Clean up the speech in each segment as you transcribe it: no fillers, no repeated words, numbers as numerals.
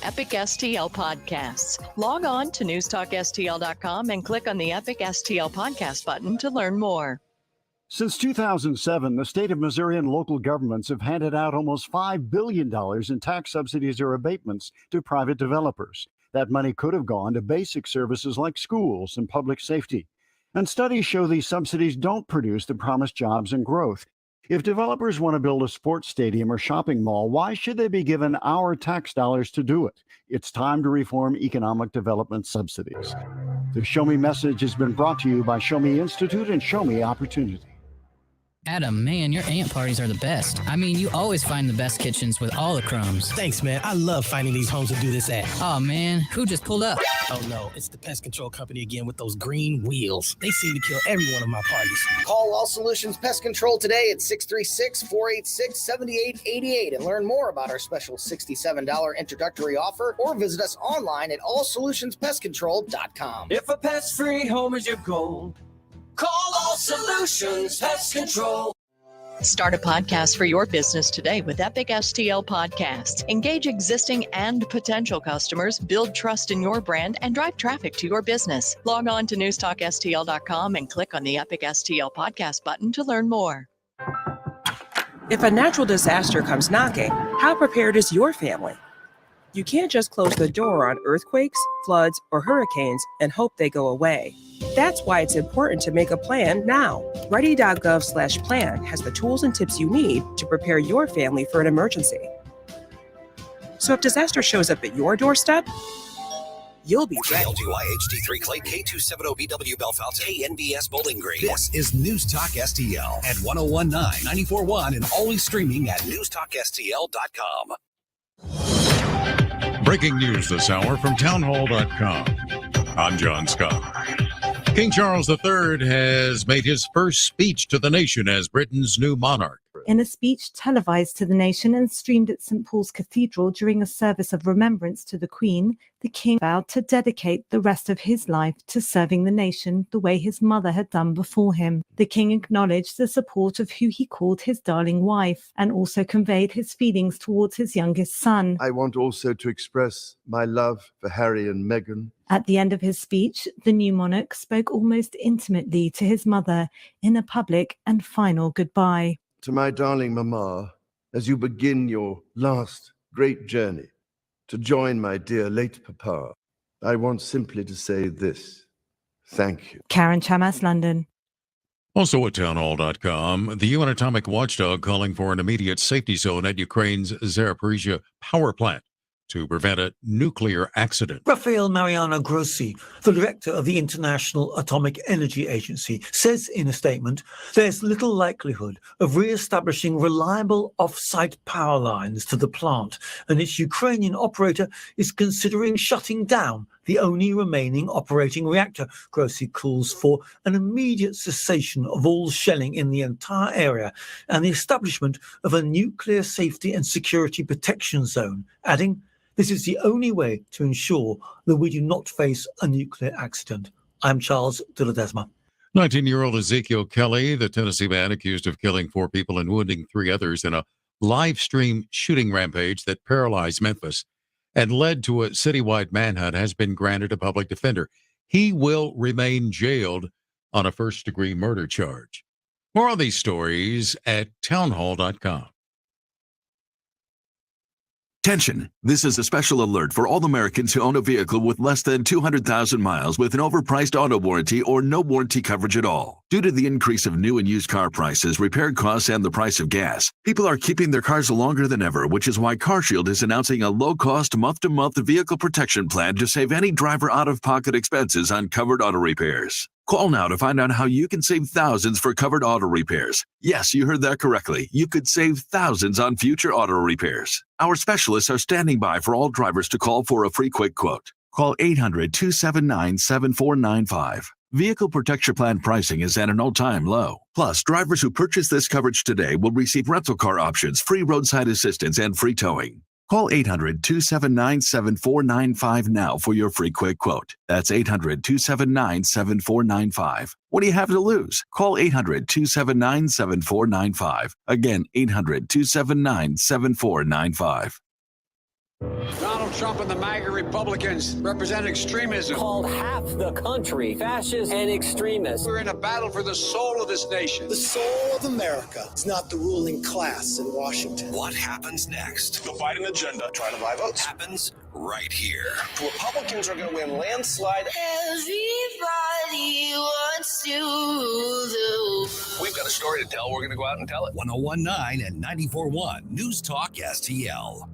Epic STL Podcasts. Log on to newstalkstl.com and click on the Epic STL Podcast button to learn more. Since 2007, the state of Missouri and local governments have handed out almost $5 billion in tax subsidies or abatements to private developers. That money could have gone to basic services like schools and public safety. And studies show these subsidies don't produce the promised jobs and growth. If developers want to build a sports stadium or shopping mall, why should they be given our tax dollars to do it? It's time to reform economic development subsidies. The Show Me message has been brought to you by Show Me Institute and Show Me Opportunity. Adam, man, your aunt parties are the best. I mean, you always find the best kitchens with all the crumbs. Thanks, man. I love finding these homes to do this at. Oh, man, who just pulled up? Oh, no, it's the pest control company again with those green wheels. They seem to kill every one of my parties. Call All Solutions Pest Control today at 636-486-7888 and learn more about our special $67 introductory offer, or visit us online at allsolutionspestcontrol.com. If a pest-free home is your goal, call All Solutions Pest Control. Start a podcast for your business today with Epic STL Podcasts. Engage existing and potential customers, build trust in your brand, and drive traffic to your business. Log on to newstalkstl.com and click on the Epic STL Podcast button to learn more. If a natural disaster comes knocking, how prepared is your family? You can't just close the door on earthquakes, floods, or hurricanes and hope they go away. That's why it's important to make a plan now. Ready.gov/plan has the tools and tips you need to prepare your family for an emergency. So if disaster shows up at your doorstep, you'll be ready. KLGY HD3 Clay, K270BW Belfast, KNBS Bowling Green. This is News Talk STL at 1019, 94.1, and always streaming at newstalkstl.com. Breaking news this hour from townhall.com. I'm John Scott. King Charles III has made his first speech to the nation as Britain's new monarch. In a speech televised to the nation and streamed at St. Paul's Cathedral during a service of remembrance to the Queen, the King vowed to dedicate the rest of his life to serving the nation the way his mother had done before him. The King acknowledged the support of who he called his darling wife and also conveyed his feelings towards his youngest son. I want also to express my love for Harry and Meghan. At the end of his speech, the new monarch spoke almost intimately to his mother in a public and final goodbye. To my darling Mama, as you begin your last great journey to join my dear late Papa, I want simply to say this. Thank you. Karen Chamas, London. Also at townhall.com, the UN atomic watchdog calling for an immediate safety zone at Ukraine's Zaporizhzhia power plant to prevent a nuclear accident. Rafael Mariano Grossi, the director of the International Atomic Energy Agency, says in a statement, there's little likelihood of re-establishing reliable off-site power lines to the plant, and its Ukrainian operator is considering shutting down the only remaining operating reactor. Grossi calls for an immediate cessation of all shelling in the entire area and the establishment of a nuclear safety and security protection zone, adding, this is the only way to ensure that we do not face a nuclear accident. I'm Charles de Ledesma. 19-year-old Ezekiel Kelly, the Tennessee man accused of killing 4 people and wounding 3 others in a live stream shooting rampage that paralyzed Memphis and led to a citywide manhunt, has been granted a public defender. He will remain jailed on a first-degree murder charge. More on these stories at townhall.com. Attention! This is a special alert for all Americans who own a vehicle with less than 200,000 miles with an overpriced auto warranty or no warranty coverage at all. Due to the increase of new and used car prices, repair costs, and the price of gas, people are keeping their cars longer than ever, which is why CarShield is announcing a low-cost, month-to-month vehicle protection plan to save any driver out-of-pocket expenses on covered auto repairs. Call now to find out how you can save thousands for covered auto repairs. Yes, you heard that correctly. You could save thousands on future auto repairs. Our specialists are standing by for all drivers to call for a free quick quote. Call 800-279-7495. Vehicle Protection Plan pricing is at an all-time low. Plus, drivers who purchase this coverage today will receive rental car options, free roadside assistance, and free towing. Call 800-279-7495 now for your free quick quote. That's 800-279-7495. What do you have to lose? Call 800-279-7495. Again, 800-279-7495. Donald Trump and the MAGA Republicans represent extremism. Called half the country fascist and extremist. We're in a battle for the soul of this nation. The soul of America. It's not the ruling class in Washington. What happens next? The Biden agenda, trying to buy votes. Happens right here. Republicans are going to win landslide. Everybody wants to rule. We've got a story to tell. We're going to go out and tell it. 1019 and 94.1 News Talk STL.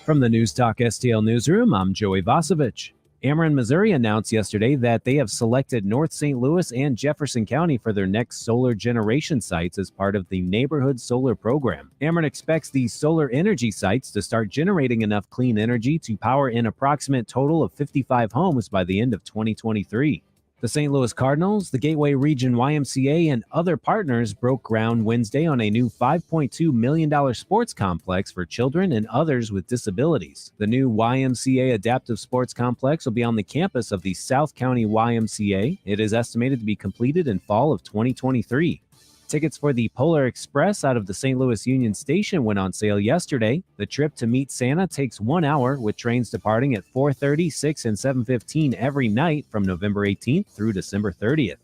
From the News Talk STL newsroom, I'm Joey Vasovich. Ameren, Missouri announced yesterday that they have selected North St. Louis and Jefferson County for their next solar generation sites as part of the Neighborhood Solar Program. Ameren expects these solar energy sites to start generating enough clean energy to power an approximate total of 55 homes by the end of 2023. The St. Louis Cardinals, the Gateway Region YMCA, and other partners broke ground Wednesday on a new $5.2 million sports complex for children and others with disabilities. The new YMCA Adaptive Sports Complex will be on the campus of the South County YMCA. It is estimated to be completed in fall of 2023. Tickets for the Polar Express out of the St. Louis Union Station went on sale yesterday. The trip to meet Santa takes 1 hour, with trains departing at 4:30, 6, and 7:15 every night from November 18th through December 30th.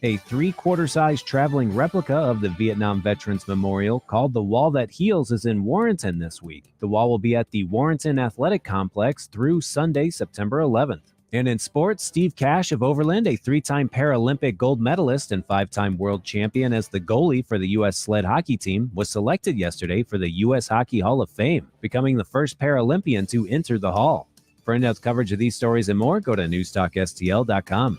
A 3/4 size traveling replica of the Vietnam Veterans Memorial called The Wall That Heals is in Warrenton this week. The wall will be at the Warrenton Athletic Complex through Sunday, September 11th. And in sports, Steve Cash of Overland, a 3-time Paralympic gold medalist and 5-time world champion as the goalie for the U.S. sled hockey team, was selected yesterday for the U.S. Hockey Hall of Fame, becoming the first Paralympian to enter the hall. For in-depth coverage of these stories and more, go to newstalkstl.com.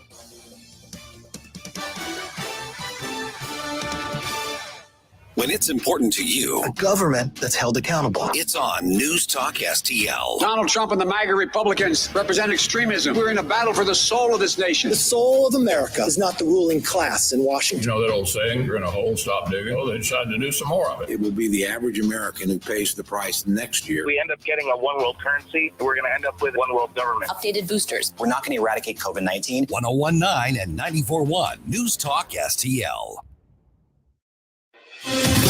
When it's important to you, A government that's held accountable. it's on News Talk STL. Donald Trump and the MAGA Republicans represent extremism. We're in a battle for the soul of this nation. The soul of America is not the ruling class in Washington. You know that old saying, you're in a hole, stop digging. Well, they decided to do some more of it. It will be the average American who pays the price next year. We end up getting a one world currency. We're going to end up with one world government. Updated boosters. We're not going to eradicate COVID-19. 1019 and 94.1 News Talk STL.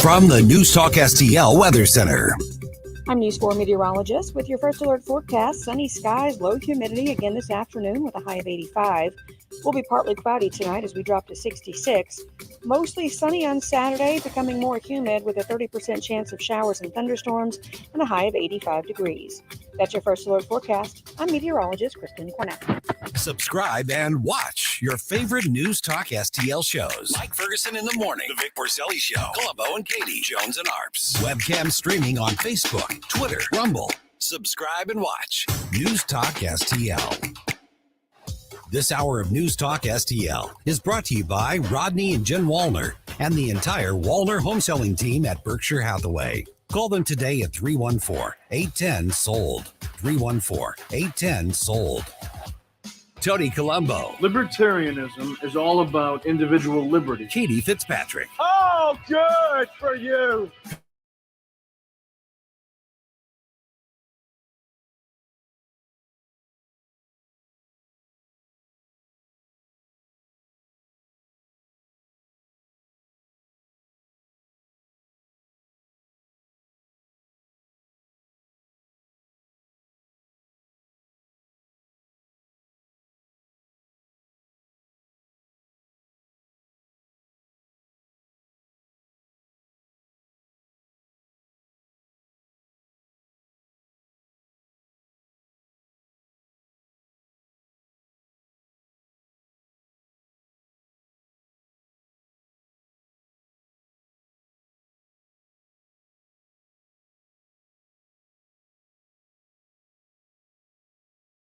From the News Talk STL Weather Center. I'm News 4 meteorologist with your first alert forecast. Sunny skies, low humidity again this afternoon with a high of 85. We'll be partly cloudy tonight as we drop to 66. Mostly sunny on Saturday, becoming more humid with a 30% chance of showers and thunderstorms and a high of 85 degrees. That's your first alert forecast. I'm meteorologist Kristen Cornett. Subscribe and watch your favorite News Talk STL shows. Mike Ferguson in the Morning, The Vic Porcelli Show, Colombo and Katie, Jones and Arps. Webcam streaming on Facebook, Twitter, Rumble. Subscribe and watch News Talk STL. This hour of News Talk STL is brought to you by Rodney and Jen Wallner and the entire Wallner home selling team at Berkshire Hathaway. Call them today at 314-810-SOLD. 314-810-SOLD. Tony Colombo. Libertarianism is all about individual liberty. Katie Fitzpatrick. Oh, good for you.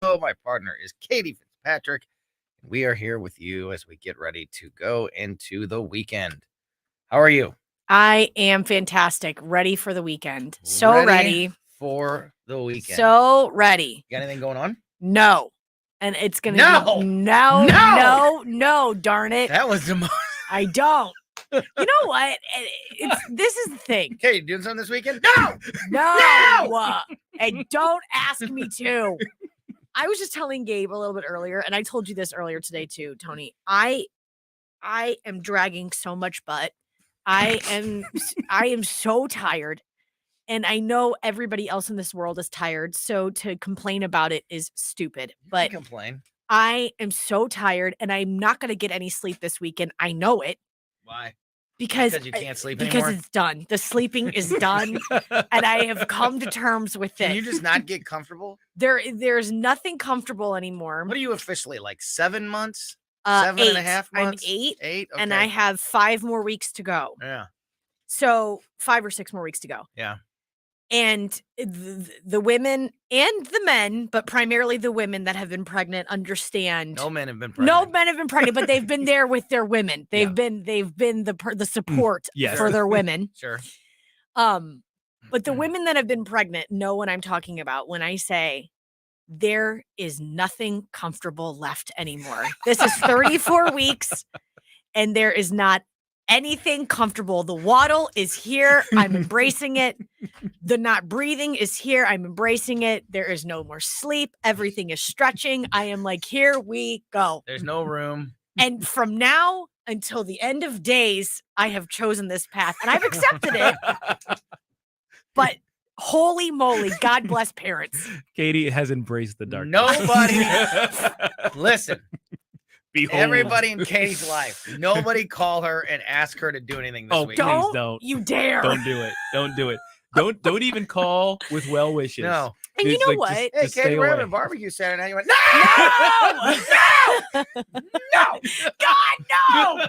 Hello, my partner is Katie Fitzpatrick, and we are here with you as we get ready to go into the weekend. How are you? I am fantastic. Ready for the weekend. So ready for the weekend. So ready. You got anything going on? No. And it's going to No. be no, darn it. That was the most. I don't. You know what? This is the thing. Okay, you doing something this weekend? No. And don't ask me to. I was just telling Gabe a little bit earlier, and I told you this earlier today too, Tony. I am dragging so much butt. I am so tired. And I know everybody else in this world is tired, so to complain about it is stupid. But complain. I am so tired, and I'm not going to get any sleep this weekend. I know it. Why? Because you can't sleep because anymore? it's done. The sleeping is done, and I have come to terms with it. Can you just not get comfortable? There's nothing comfortable anymore. What are you officially, like 7 months? 7 and a half months? I'm 8. 8? And Okay. I have 5 more weeks to go. Yeah. So 5 or 6 more weeks to go. Yeah. And the women and the men, but primarily the women that have been pregnant understand. No men have been pregnant. No men have been pregnant, but they've been there with their women. They've been the support for their women. Sure. But the women that have been pregnant know what I'm talking about when I say there is nothing comfortable left anymore. This is 34 weeks, and there is not anything comfortable. The waddle is here. I'm embracing it. The not breathing is here. I'm embracing it. There is no more sleep. Everything is stretching. I am like, here we go. There's no room. And from now until the end of days, I have chosen this path, and I've accepted it. But holy moly, God bless parents. Katie has embraced the darkness. Nobody. Listen. Behold. Everybody in Katie's life, nobody call her and ask her to do anything this week. Please don't. You dare. Don't do it. Don't do it. Don't even call with well wishes. No. And you know what? Hey, just Katie, stay we're away. having a barbecue Saturday night. You went, No! No! God, no!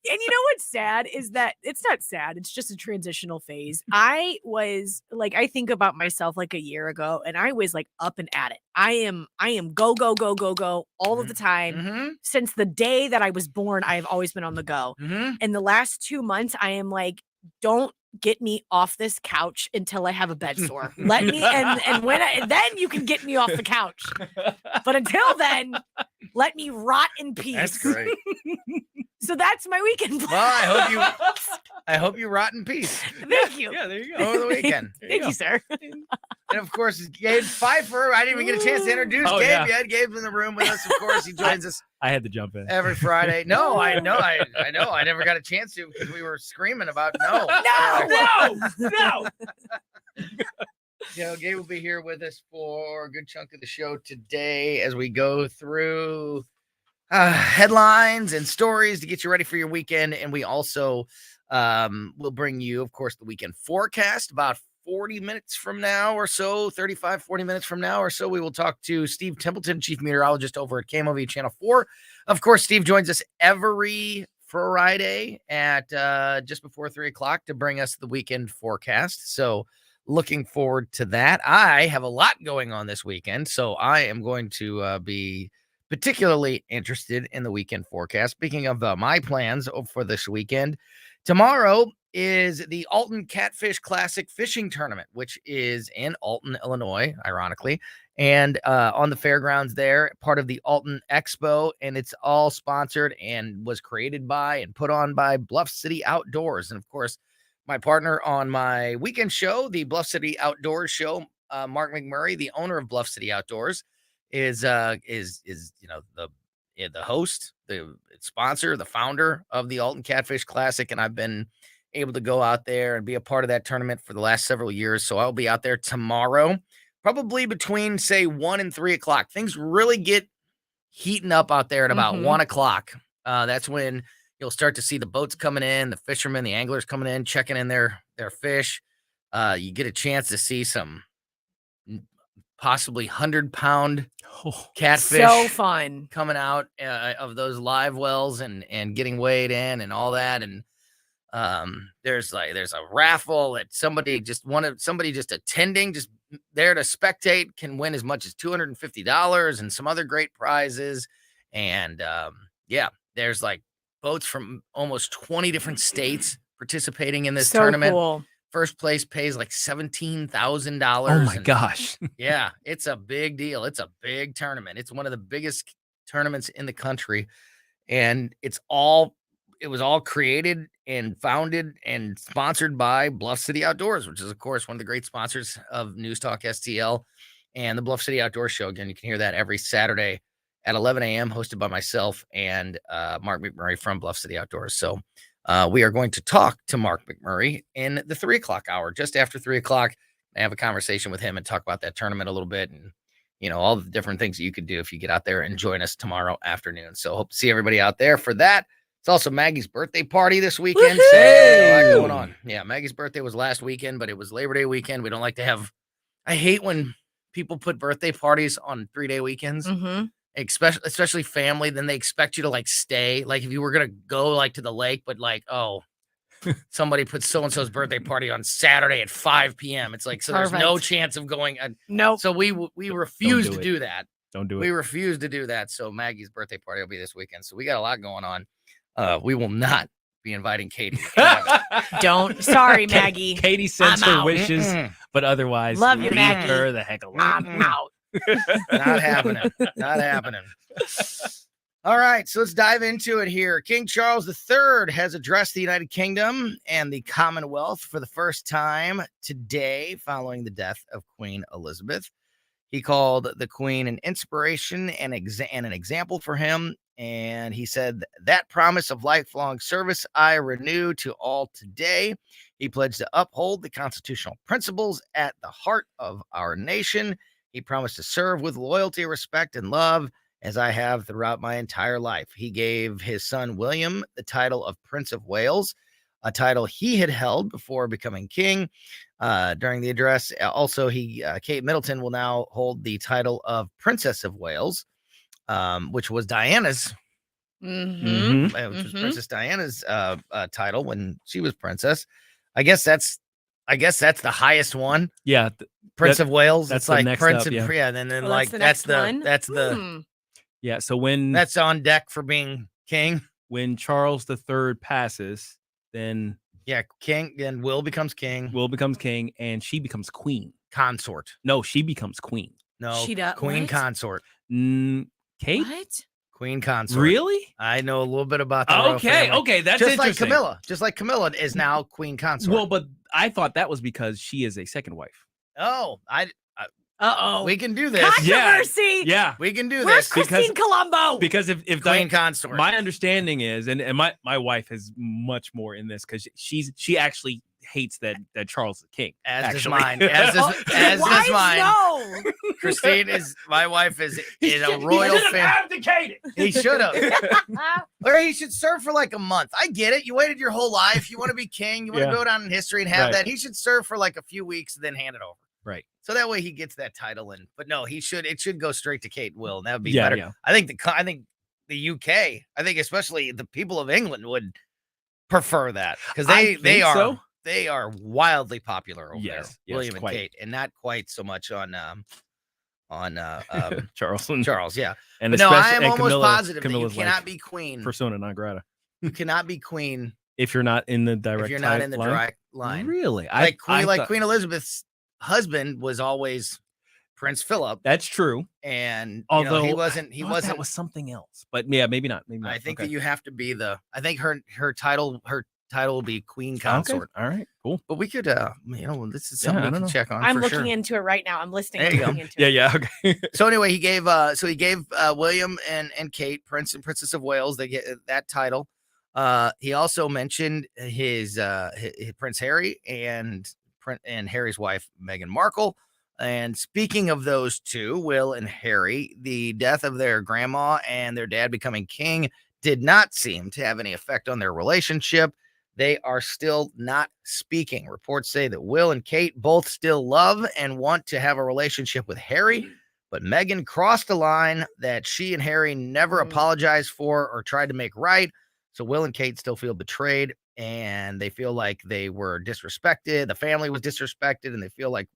And you know what's sad is that it's not sad. It's just a transitional phase. I was like, I think about myself like a year ago, and I was like up and at it. I am go, go, go, go, go all of the time. Since the day that I was born, I have always been on the go. In the last 2 months, I am like, don't get me off this couch until I have a bed sore. Let me and then you can get me off the couch. But until then, let me rot in peace. That's great. So that's my weekend plan. Well, I hope you rot in peace. Thank you. Yeah, there you go. Over the weekend. Thank you, sir. And of course, Gabe Pfeiffer. I didn't even get a chance to introduce Gabe yet. Gabe's in the room with us. Of course, he joins us I had to jump in. every Friday. No, I know. I never got a chance to because we were screaming about no. No. Gabe will be here with us for a good chunk of the show today as we go through headlines and stories to get you ready for your weekend. And we also will bring you, of course, the weekend forecast about 40 minutes from now or so, 35, 40 minutes from now or so. We will talk to Steve Templeton, chief meteorologist over at KMOV Channel 4. Of course, Steve joins us every Friday at just before 3 o'clock to bring us the weekend forecast. So looking forward to that. I have a lot going on this weekend, so I am going to be particularly interested in the weekend forecast. Speaking of my plans for this weekend, tomorrow is the Alton Catfish Classic Fishing Tournament, which is in Alton, Illinois, ironically, and on the fairgrounds there, part of the Alton Expo, and it's all sponsored and was created by and put on by Bluff City Outdoors. And of course, my partner on my weekend show, the Bluff City Outdoors show, Mark McMurray, the owner of Bluff City Outdoors, is the host, the sponsor, the founder of the Alton Catfish Classic, and I've been able to go out there and be a part of that tournament for the last several years. So I'll be out there tomorrow, probably between say 1 and 3 o'clock. Things really get heating up out there at about 1 o'clock. That's when you'll start to see the boats coming in, the fishermen, the anglers coming in, checking in their fish. You get a chance to see some possibly 100-pound catfish. So fun. Coming out of those live wells and getting weighed in and all that. And there's a raffle that somebody just attending, just there to spectate, can win as much as $250 and some other great prizes. And there's like boats from almost 20 different states participating in this tournament. Cool. First place pays like $17,000. Oh my gosh. Yeah, it's a big deal. It's a big tournament. It's one of the biggest tournaments in the country. And it was all created and founded and sponsored by Bluff City Outdoors, which is, of course, one of the great sponsors of News Talk STL and the Bluff City Outdoors Show. Again, you can hear that every Saturday at 11 a.m., hosted by myself and Mark McMurray from Bluff City Outdoors. So We are going to talk to Mark McMurray in the 3 o'clock hour, just after 3 o'clock. I have a conversation with him and talk about that tournament a little bit and, all the different things that you could do if you get out there and join us tomorrow afternoon. So hope to see everybody out there for that. It's also Maggie's birthday party this weekend. So a lot going on. Yeah, Maggie's birthday was last weekend, but it was Labor Day weekend. We don't like to have, I hate when people put birthday parties on 3-day weekends, especially family. Then they expect you to stay. Like if you were going to go to the lake, but somebody put so-and-so's birthday party on Saturday at 5 p.m. It's so there's no chance of going. No. So we refuse to do that. Don't do it. We refuse to do that. So Maggie's birthday party will be this weekend. So we got a lot going on. We will not be inviting Katie. Don't. Sorry, Maggie. Katie sends her wishes, but otherwise, love you, leave Maggie. her the heck alone. I'm out. Not happening. Not happening. All right, so let's dive into it here. King Charles III has addressed the United Kingdom and the Commonwealth for the first time today following the death of Queen Elizabeth. He called the Queen an inspiration and an example for him. And he said, that promise of lifelong service I renew to all today. He pledged to uphold the constitutional principles at the heart of our nation. He promised to serve with loyalty, respect, and love, as I have throughout my entire life. He gave his son William the title of Prince of Wales, a title he had held before becoming king. During the address, also, Kate Middleton will now hold the title of Princess of Wales, which was Diana's, which was Princess Diana's title when she was princess. I guess that's the highest one. Yeah, Prince of Wales. That's it's the like next Prince up, of yeah. and then That's the Yeah, so when that's on deck for being king. When Charles III passes, then king. Then Will becomes king. Will becomes king, and she becomes queen. Consort. No, she becomes queen. No, She does. queen What? consort. Kate? What? Queen consort. Really? I know a little bit about the royal family. Okay, that's just interesting. like Camilla is now queen consort. Well, but I thought that was because she is a second wife. Oh, Uh-oh. we can do this. Controversy. Yeah. We can do Where's this. Christine Colombo? Because if Queen consort. my understanding is, and my wife is much more in this because she actually hates that Charles is king. As does actually. mine. As does mine. No. Christine my wife is a royal fan. Abdicated. He should have. Or he should serve for a month. I get it. You waited your whole life. You want to be king. You want to go down in history and have that. He should serve for a few weeks and then hand it over. Right. So that way he gets that title but no, it should go straight to Kate and Will. And that would be Yeah, better. yeah. I think the UK, I think especially the people of England would prefer that because they are wildly popular over there. William and Kate, and not quite so much on Charles, yeah. And but no, I am and almost positive Camilla's that you cannot be queen. Persona non grata. You cannot be queen If you're not in the direct if you're not in the line. direct line. Really? Queen Elizabeth's husband was always Prince Philip. That's true. And although he wasn't that was something else. But yeah, maybe not. Maybe not. I think that you have to be I think her title will be Queen Consort. Okay. All right, cool. But we could this is something we can check on. I'm for looking sure. into it right now. I'm listening. There you go. Into it. Yeah, okay. So anyway, he gave William and Kate, Prince and Princess of Wales, they get that title. He also mentioned his Prince Harry and Harry's wife Meghan Markle. And speaking of those two, Will and Harry, the death of their grandma and their dad becoming king did not seem to have any effect on their relationship. They are still not speaking. Reports say that Will and Kate both still love and want to have a relationship with Harry, but Meghan crossed a line that she and Harry never apologized for or tried to make right. So Will and Kate still feel betrayed, and they feel like they were disrespected. The family was disrespected, and they feel like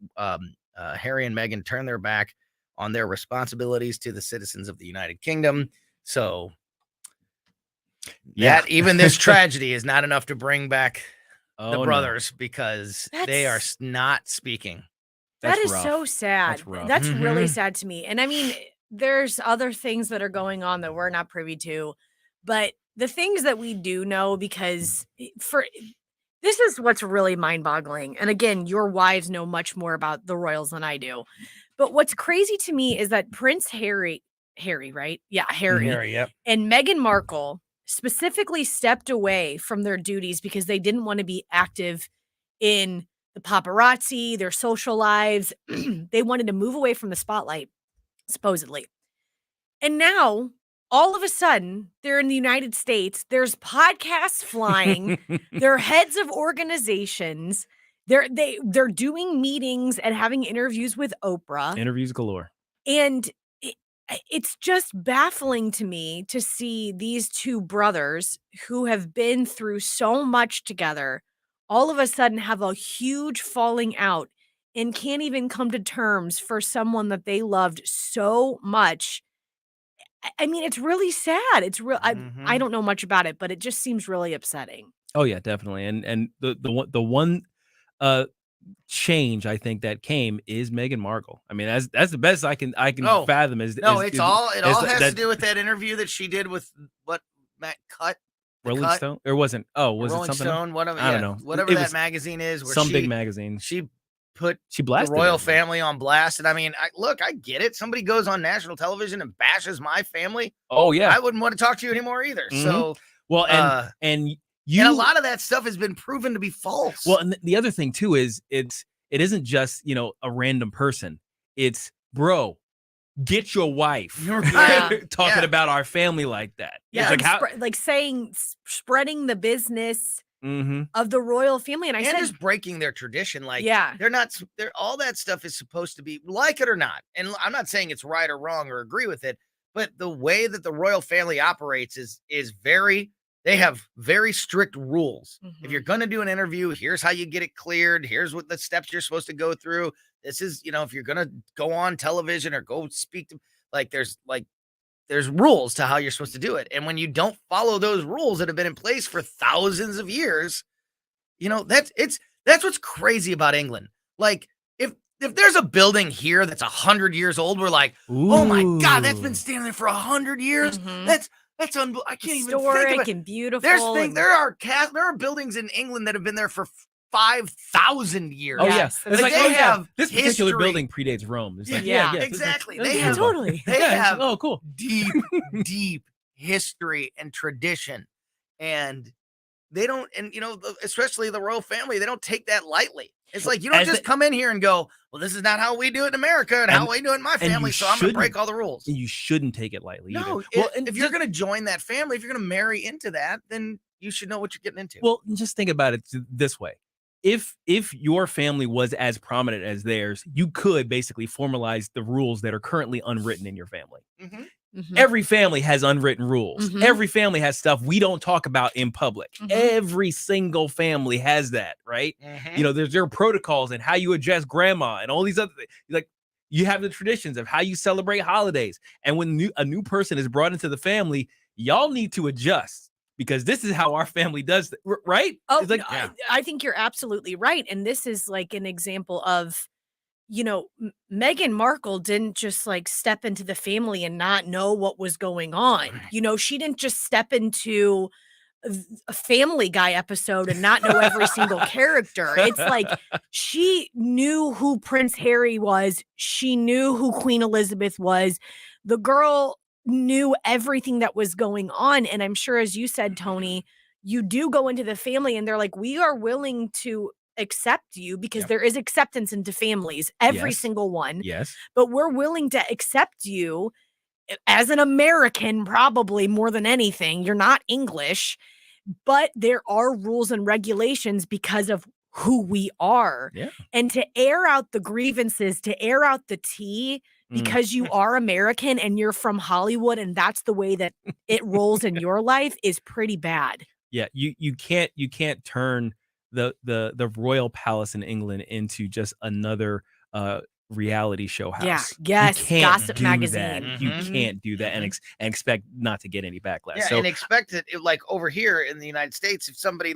Harry and Meghan turned their back on their responsibilities to the citizens of the United Kingdom. So that even this tragedy is not enough to bring back the brothers because they are not speaking. That is so sad. That's rough. That's really sad to me. And I mean, there's other things that are going on that we're not privy to, but the things that we do know, because this is what's really mind-boggling. And again, your wives know much more about the royals than I do. But what's crazy to me is that Prince Harry, right? Yeah, Harry. Yep. And Meghan Markle specifically stepped away from their duties because they didn't want to be active in the paparazzi, their social lives. They wanted to move away from the spotlight, supposedly. And now, all of a sudden, they're in the United States. There's podcasts flying. They're heads of organizations. They're doing meetings and having interviews with Oprah. Interviews galore. And it's just baffling to me to see these two brothers who have been through so much together all of a sudden have a huge falling out and can't even come to terms for someone that they loved so much. I mean, it's really sad. It's real. I don't know much about it, but it just seems really upsetting. Oh yeah, definitely. And the one change I think that came is Meghan Markle. I mean, that's the best I can fathom. It all has to do with that interview that she did with Matt Cut. Rolling Stone, or wasn't? Oh, was Rolling it something? Stone, whatever. I don't know. Whatever that magazine is, where some big magazine. She put she the blasted royal it. family on blast, and I mean, I get it. Somebody goes on national television and bashes my family. Oh yeah, I wouldn't want to talk to you anymore either. So well, and a lot of that stuff has been proven to be false. Well, and the other thing too is it isn't just a random person. It's bro. Get your wife talking about our family like that. Yeah, it's spreading the business Mm-hmm. of the royal family. And I said, just breaking their tradition. Like, yeah, they're all that stuff is supposed to be, like it or not. And I'm not saying it's right or wrong or agree with it, but the way that the royal family operates is they have very strict rules. Mm-hmm. If you're going to do an interview, here's how you get it cleared. Here's what the steps you're supposed to go through. This is, if you're going to go on television or go speak to, there's rules to how you're supposed to do it. And when you don't follow those rules that have been in place for thousands of years, that's what's crazy about England. Like, if there's a building here that's 100 years old, we're like, oh my God, that's been standing there for 100 years. Mm-hmm. That's unbelievable. I can't even historic think of it. And beautiful. There are buildings in England that have been there for 5,000 years. Oh yeah, it's like they have this history. particular building predates Rome. It's like, yeah, exactly. They have totally. They have cool. deep history and tradition, and they don't. And especially the royal family, they don't take that lightly. It's like you don't just come in here and go, well, this is not how we do it in America and how we do it in my family, so I'm going to break all the rules. And you shouldn't take it lightly. No, well, if you're going to join that family, if you're going to marry into that, then you should know what you're getting into. Well, just think about it this way. If your family was as prominent as theirs, you could basically formalize the rules that are currently unwritten in your family. Mm-hmm. Mm-hmm. Every family has unwritten rules. Mm-hmm. Every family has stuff we don't talk about in public. Mm-hmm. Every single family has that, right? Mm-hmm. There are protocols and how you address grandma and all these other things. Like, you have the traditions of how you celebrate holidays. And when a new person is brought into the family, y'all need to adjust. Because this is how our family does it, right? Oh, like, I think you're absolutely right. And this is like an example of, Meghan Markle didn't just step into the family and not know what was going on. She didn't just step into a Family Guy episode and not know every single character. It's like she knew who Prince Harry was. She knew who Queen Elizabeth was. The girl knew everything that was going on. And I'm sure, as you said, Tony, you do go into the family and they're like, we are willing to accept you because there is acceptance into families, every single one. Yes. But we're willing to accept you as an American, probably more than anything. You're not English, but there are rules and regulations because of who we are. Yeah. And to air out the grievances, to air out the tea, because you are American and you're from Hollywood and that's the way that it rolls in your life is pretty bad. Yeah, you can't turn the royal palace in England into just another reality show house. Yeah, yes, Gossip Magazine. That. You can't do that and expect not to get any backlash. Yeah, and expect it like over here in the United States, if somebody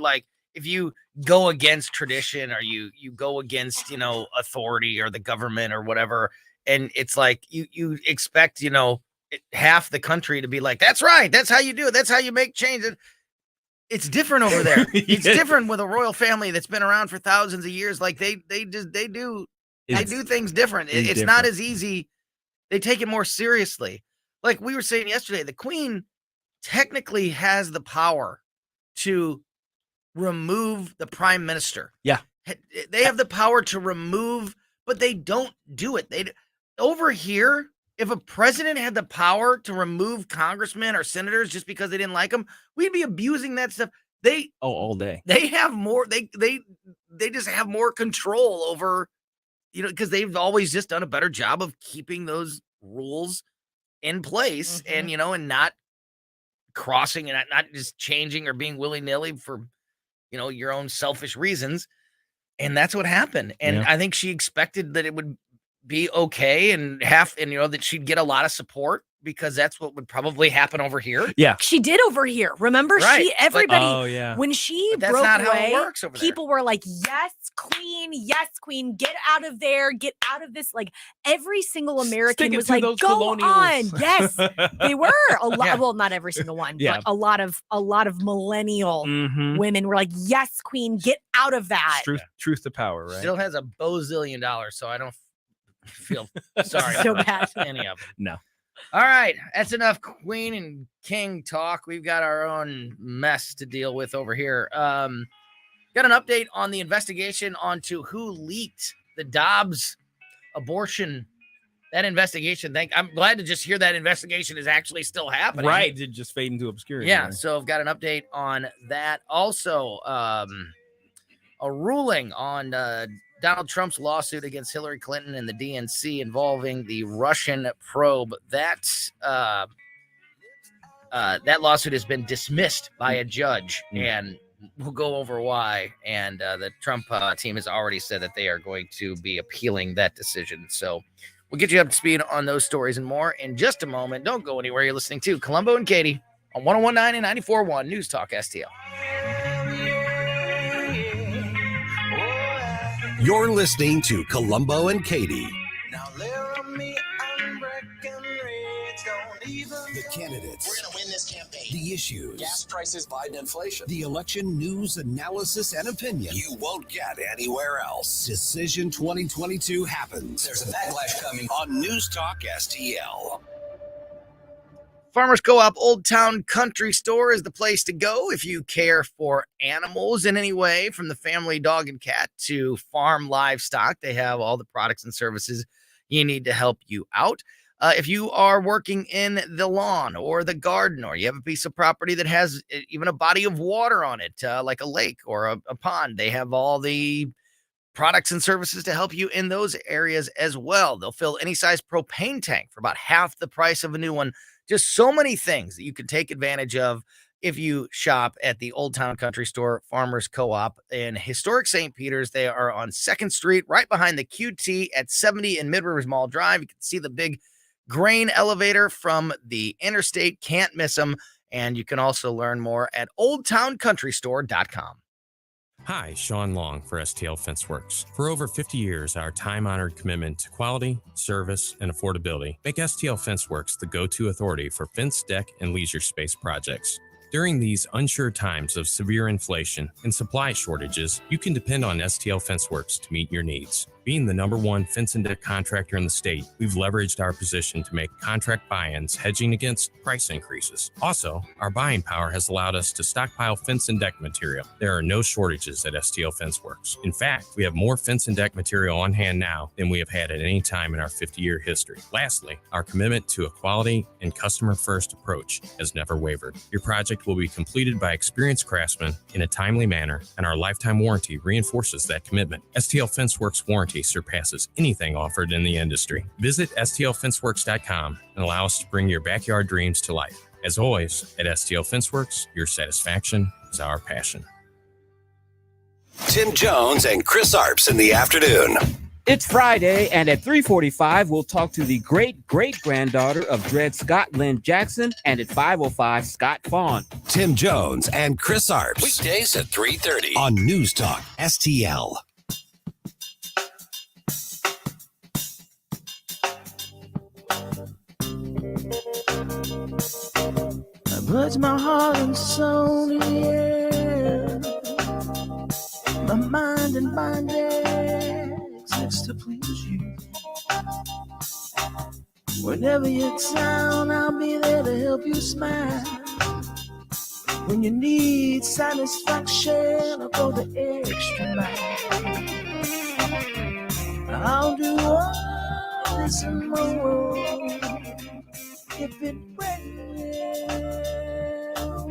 if you go against tradition or you go against authority or the government or whatever. And it's like you expect, half the country to be like, that's right. That's how you do it. That's how you make change. It's different over there. It's different with a royal family that's been around for thousands of years. Like they do things different. It's not as easy. They take it more seriously. Like we were saying yesterday, the Queen technically has the power to remove the prime minister. Yeah. They have the power to remove, but they don't do it. Over here, if a president had the power to remove congressmen or senators just because they didn't like them, we'd be abusing that stuff. All day. They have more. They just have more control over, because they've always just done a better job of keeping those rules in place, and and not crossing and not just changing or being willy-nilly for your own selfish reasons. And that's what happened. And I think she expected that it would be okay and that she'd get a lot of support, because that's what would probably happen over here. Yeah. She did over here. Remember, Right. everybody, when she But that's broke not away, how it works over there. people were like, yes, queen, get out of there, get out of this. Like, every single American Stick it was to like, those go colonials. on. Yes, they were. A lot. Yeah. Well, not every single one, Yeah. but a lot of millennial women were like, yes, queen, get out of that. Truth to power, right? Still has a bazillion dollars, so I don't feel sorry So about bad. any of them. No. All right, that's enough queen and king talk. We've got our own mess to deal with over here. Got an update on the investigation onto who leaked the Dobbs abortion. That investigation. I'm glad to just hear that investigation is actually still happening. Right. Did just fade into obscurity. Yeah, right? so I've got an update on that. Also, a ruling on Donald Trump's lawsuit against Hillary Clinton and the DNC involving the Russian probe. That lawsuit has been dismissed by a judge, and we'll go over why. And the Trump team has already said that they are going to be appealing that decision. So we'll get you up to speed on those stories and more in just a moment. Don't go anywhere. You're listening to Colombo and Katie on 101.9 and 94.1 News Talk STL. You're listening to Colombo and Katie. The candidates. We're going to win this campaign. The issues. Gas prices, Biden inflation. The election news, analysis, and opinion you won't get anywhere else. Decision 2022 happens. There's a backlash coming On News Talk STL. Farmers Co-op Old Town Country Store is the place to go if you care for animals in any way, from the family dog and cat to farm livestock. They have all the products and services you need to help you out. If you are working in the lawn or the garden, or you have a piece of property that has even a body of water on it, like a lake or a pond, they have all the products and services to help you in those areas as well. They'll fill any size propane tank for about half the price of a new one. Just so many things that you can take advantage of if you shop at the Old Town Country Store Farmers Co-op in historic St. Peters. They are on 2nd Street, right behind the QT at 70 and Mid-Rivers Mall Drive. You can see the big grain elevator from the interstate. Can't miss them. And you can also learn more at oldtowncountrystore.com. Hi, Sean Long for STL Fence Works. For over 50 years, our time-honored commitment to quality, service, and affordability make STL Fence Works the go-to authority for fence, deck, and leisure space projects. During these unsure times of severe inflation and supply shortages, you can depend on STL Fence Works to meet your needs. Being the #1 fence and deck contractor in the state, we've leveraged our position to make contract buy-ins hedging against price increases. Also, our buying power has allowed us to stockpile fence and deck material. There are no shortages at STL Fence Works. In fact, we have more fence and deck material on hand now than we have had at any time in our 50-year history. Lastly, our commitment to a quality and customer-first approach has never wavered. Your project will be completed by experienced craftsmen in a timely manner, and our lifetime warranty reinforces that commitment. STL Fence Works warranty surpasses anything offered in the industry. Visit stlfenceworks.com and allow us to bring your backyard dreams to life. As always, at STL Fenceworks, your satisfaction is our passion. Tim Jones and Chris Arps in the afternoon. It's Friday, and at 3:45, we'll talk to the great-great-granddaughter of Dred Scott, Lynn Jackson, and at 5:05, Scott Fawn. Tim Jones and Chris Arps. Weekdays at 3:30 on News Talk STL. I put my heart and soul in the air, my mind and body exists to please you. Whenever you're down, I'll be there to help you smile. When you need satisfaction, I'll go the extra mile. I'll do all this and more if it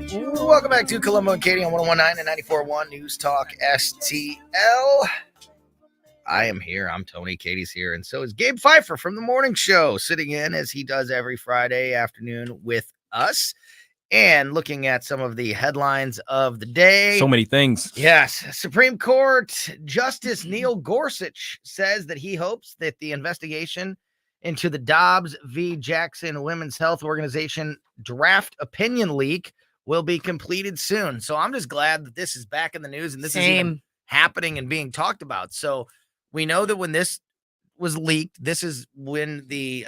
will. Welcome back to Colombo and Katie on 101.9 and 94.1 News Talk STL. I am here. I'm Tony. Katie's here. And so is Gabe Pfeiffer from the morning show, sitting in as he does every Friday afternoon with us and looking at some of the headlines of the day. So many things. Yes. Supreme Court Justice Neil Gorsuch says that he hopes that the investigation into the Dobbs v. Jackson Women's Health Organization draft opinion leak will be completed soon. So I'm just glad that this is back in the news and this is even happening and being talked about. So we know that when this was leaked, this is when the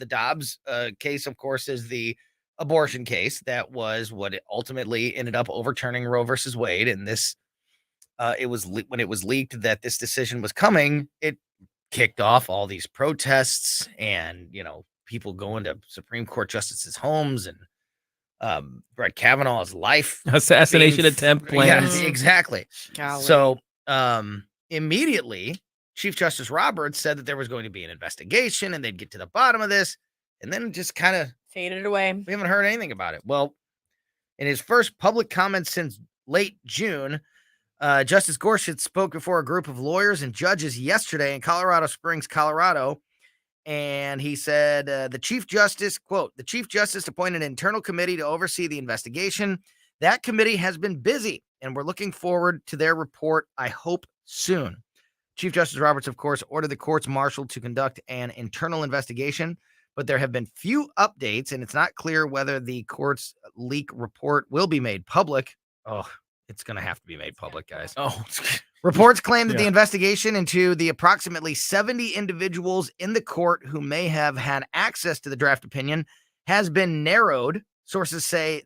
Dobbs case, of course, is the abortion case. That was what it ultimately ended up overturning Roe versus Wade. And this, it was when it was leaked that this decision was coming, it kicked off all these protests and, you know, people going to Supreme Court justices' homes and Brett Kavanaugh's life assassination attempt plans. Yeah, exactly. Golly. So immediately, Chief Justice Roberts said that there was going to be an investigation and they'd get to the bottom of this, and then just kind of faded away. We haven't heard anything about it. Well, in his first public comments since late June, Justice Gorsuch spoke before a group of lawyers and judges yesterday in Colorado Springs, Colorado. And he said, the Chief Justice, quote, the Chief Justice appointed an internal committee to oversee the investigation. That committee has been busy, and we're looking forward to their report, I hope, soon. Chief Justice Roberts, of course, ordered the courts martial to conduct an internal investigation, but there have been few updates, and it's not clear whether the court's leak report will be made public. Oh, it's going to have to be made public, guys. Oh, reports claim that the investigation into the approximately 70 individuals in the court who may have had access to the draft opinion has been narrowed. Sources say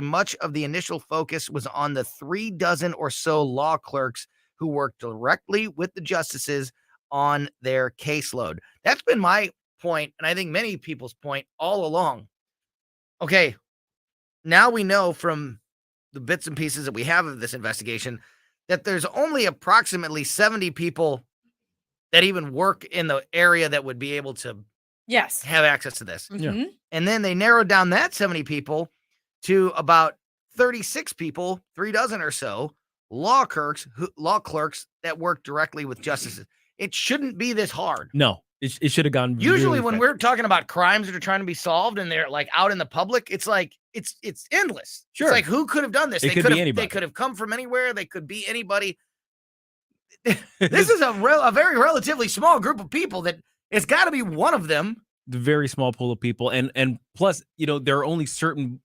much of the initial focus was on the 36 or so law clerks who work directly with the justices on their caseload. That's been my point, and I think many people's point all along. Okay, now we know from the bits and pieces that we have of this investigation that there's only approximately 70 people that even work in the area that would be able to have access to this. Mhm. And then they narrowed down that 70 people to about 36 people, 36 or so, law clerks that work directly with justices. It shouldn't be this hard. No, it should have gone. Usually really when fast. we're talking about crimes that are trying to be solved and they're like out in the public, it's like it's endless. Sure. It's like, who could have done this? It could be anybody. They could have come from anywhere. They could be anybody. This is a very relatively small group of people that it's got to be one of them. The very small pool of people, and plus, you know, there are only certain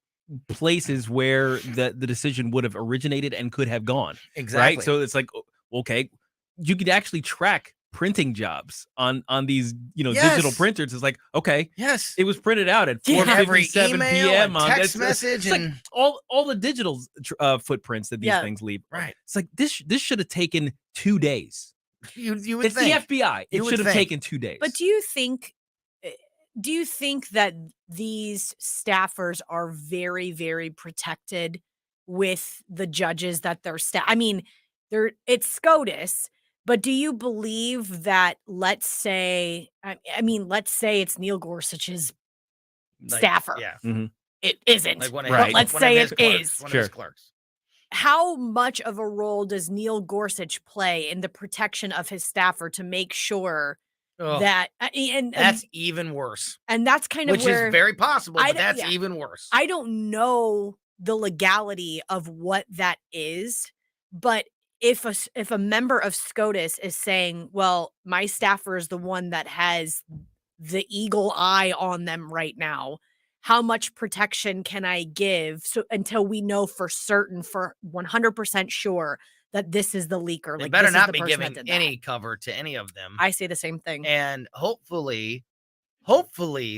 places where the decision would have originated and could have gone. Exactly. Right. So it's like, okay, you could actually track printing jobs on these, you know, digital printers. It's like, okay, yes, it was printed out at 4:57 p.m. on text message, it's and like all the digital footprints that these things leave. Right. It's like this should have taken 2 days. You would It's think. the FBI. It should have taken 2 days. But do you think that these staffers are very, very protected with the judges that they're I mean, it's SCOTUS, but do you believe that, let's say it's Neil Gorsuch's staffer. Yeah. Mhm. It isn't. Like one of but his- let's one say of his it clerks, is. one of his clerks. How much of a role does Neil Gorsuch play in the protection of his staffer to make sure Ugh. that and That's even worse. and that's kind of Which where is very possible, I but d- that's yeah. even worse. I don't know the legality of what that is, but if a member of SCOTUS is saying, well, my staffer is the one that has the eagle eye on them right now, how much protection can I give so until we know for certain, for 100% sure that this is the leaker? They Like, better this is not the be person that giving did that. any cover to any of them. I say the same thing. And hopefully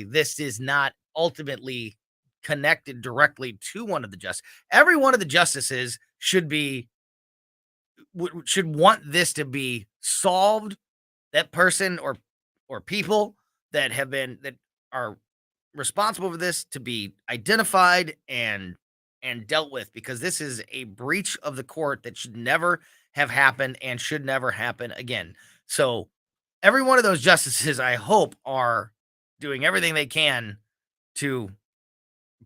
this is not ultimately connected directly to one of the justices. Every one of the justices should want this to be solved. That person or people that are responsible for this to be identified and and dealt with, because this is a breach of the court that should never have happened and should never happen again. So every one of those justices, I hope, are doing everything they can to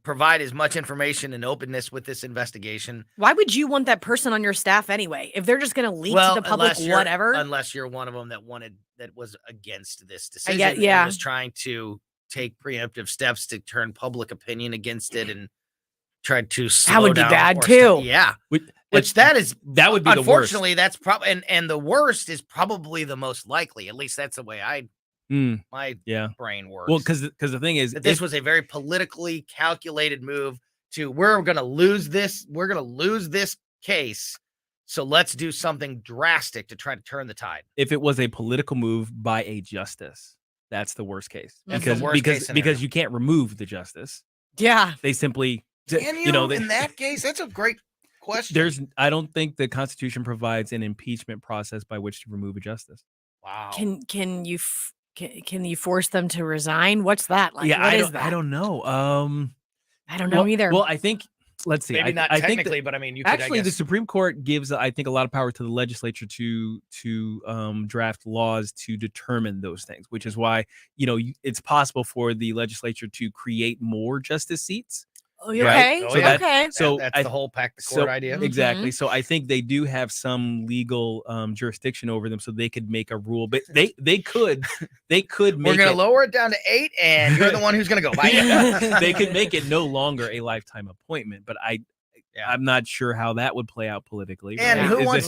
provide as much information and openness with this investigation. Why would you want that person on your staff anyway? If they're just going to leak to the public, whatever. Unless you're one of them that was against this decision, yeah, and was trying to take preemptive steps to turn public opinion against it and tried to slow that would be down bad too. Yeah, Which that would be unfortunately that's probably and the worst is probably the most likely. At least that's the way my brain works. Well, because the thing is, that this was a very politically calculated move to we're going to lose this case, so let's do something drastic to try to turn the tide. If it was a political move by a justice, that's the worst case. That's the worst case scenario. Because you can't remove the justice. Yeah, they simply in that case, that's a great question. I don't think the Constitution provides an impeachment process by which to remove a justice. Wow. Can you force them to resign? What's that like? Yeah, what is that? I don't know. I don't know either. Well, I think let's see. Maybe not I technically, think but I mean, you actually could, the Supreme Court gives, I think, a lot of power to the legislature to draft laws to determine those things, which is why it's possible for the legislature to create more justice seats. Oh, okay. Right? So okay. So that's the whole pack the court idea. Exactly. So I think they do have some legal jurisdiction over them, so they could make a rule. But they could make We're going to lower it down to 8, and you're the one who's going to go. Bye. They could make it no longer a lifetime appointment, but I'm not sure how that would play out politically. And right? who wants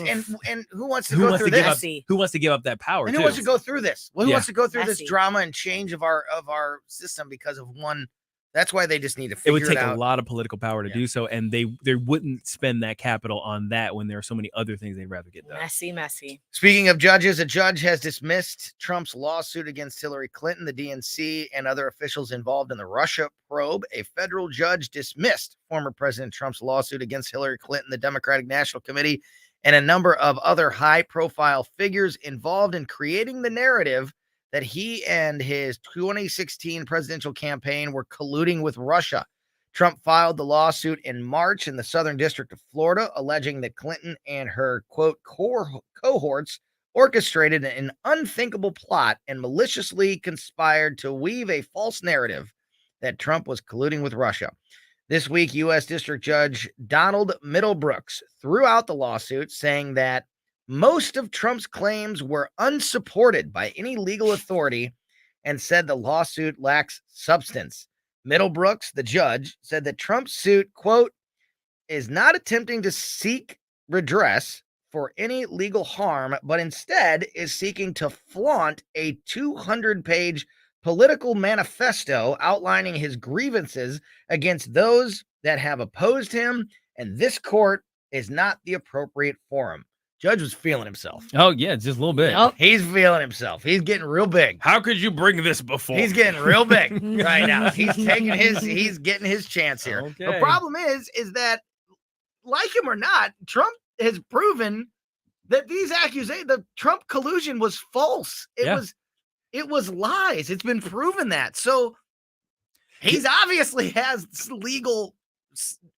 to go through this? Who wants to give up that power? And who wants to go through this? Well, who wants to go through Messy. this drama and change of our system because of one? That's why they just need to figure it would take out. a lot of political power to do so, and they wouldn't spend that capital on that when there are so many other things they'd rather get done. Messy. Speaking of judges, a judge has dismissed Trump's lawsuit against Hillary Clinton, the DNC, and other officials involved in the Russia probe. A federal judge dismissed former President Trump's lawsuit against Hillary Clinton, the Democratic National Committee, and a number of other high-profile figures involved in creating the narrative that he and his 2016 presidential campaign were colluding with Russia. Trump filed the lawsuit in March in the Southern District of Florida, alleging that Clinton and her, quote, cohorts orchestrated an unthinkable plot and maliciously conspired to weave a false narrative that Trump was colluding with Russia. This week, U.S. District Judge Donald Middlebrooks threw out the lawsuit, saying that most of Trump's claims were unsupported by any legal authority and said the lawsuit lacks substance. Middlebrooks, the judge, said that Trump's suit, quote, is not attempting to seek redress for any legal harm, but instead is seeking to flaunt a 200-page political manifesto outlining his grievances against those that have opposed him, and this court is not the appropriate forum. Judge was feeling himself. Oh, yeah, just a little bit. Yep. He's feeling himself. He's getting real big. How could you bring this before? He's getting real big right now. He's getting his chance here. Okay. The problem is that, like him or not, Trump has proven that these accusations, the Trump collusion was false. It was lies. It's been proven that. So he's obviously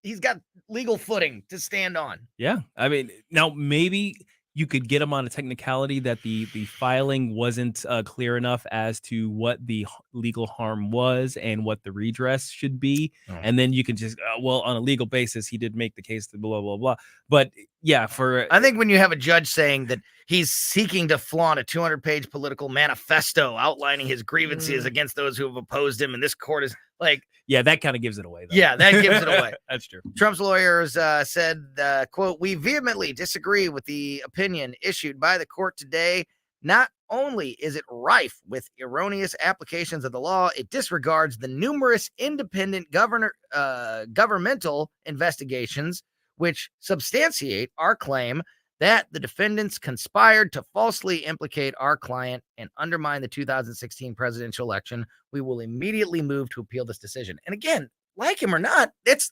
he's got legal footing to stand on. Yeah. I mean, now maybe you could get him on a technicality that the filing wasn't clear enough as to what the legal harm was and what the redress should be. Oh. And then you can just, on a legal basis, he did make the case to blah, blah, blah. But yeah, I think when you have a judge saying that he's seeking to flaunt a 200-page political manifesto outlining his grievances against those who have opposed him, and this court is like, yeah, that kind of gives it away, though. Yeah, that gives it away. That's true. Trump's lawyers said, quote, we vehemently disagree with the opinion issued by the court today. Not only is it rife with erroneous applications of the law, it disregards the numerous independent governmental investigations which substantiate our claim that the defendants conspired to falsely implicate our client and undermine the 2016 presidential election. We will immediately move to appeal this decision. And again, like him or not, that's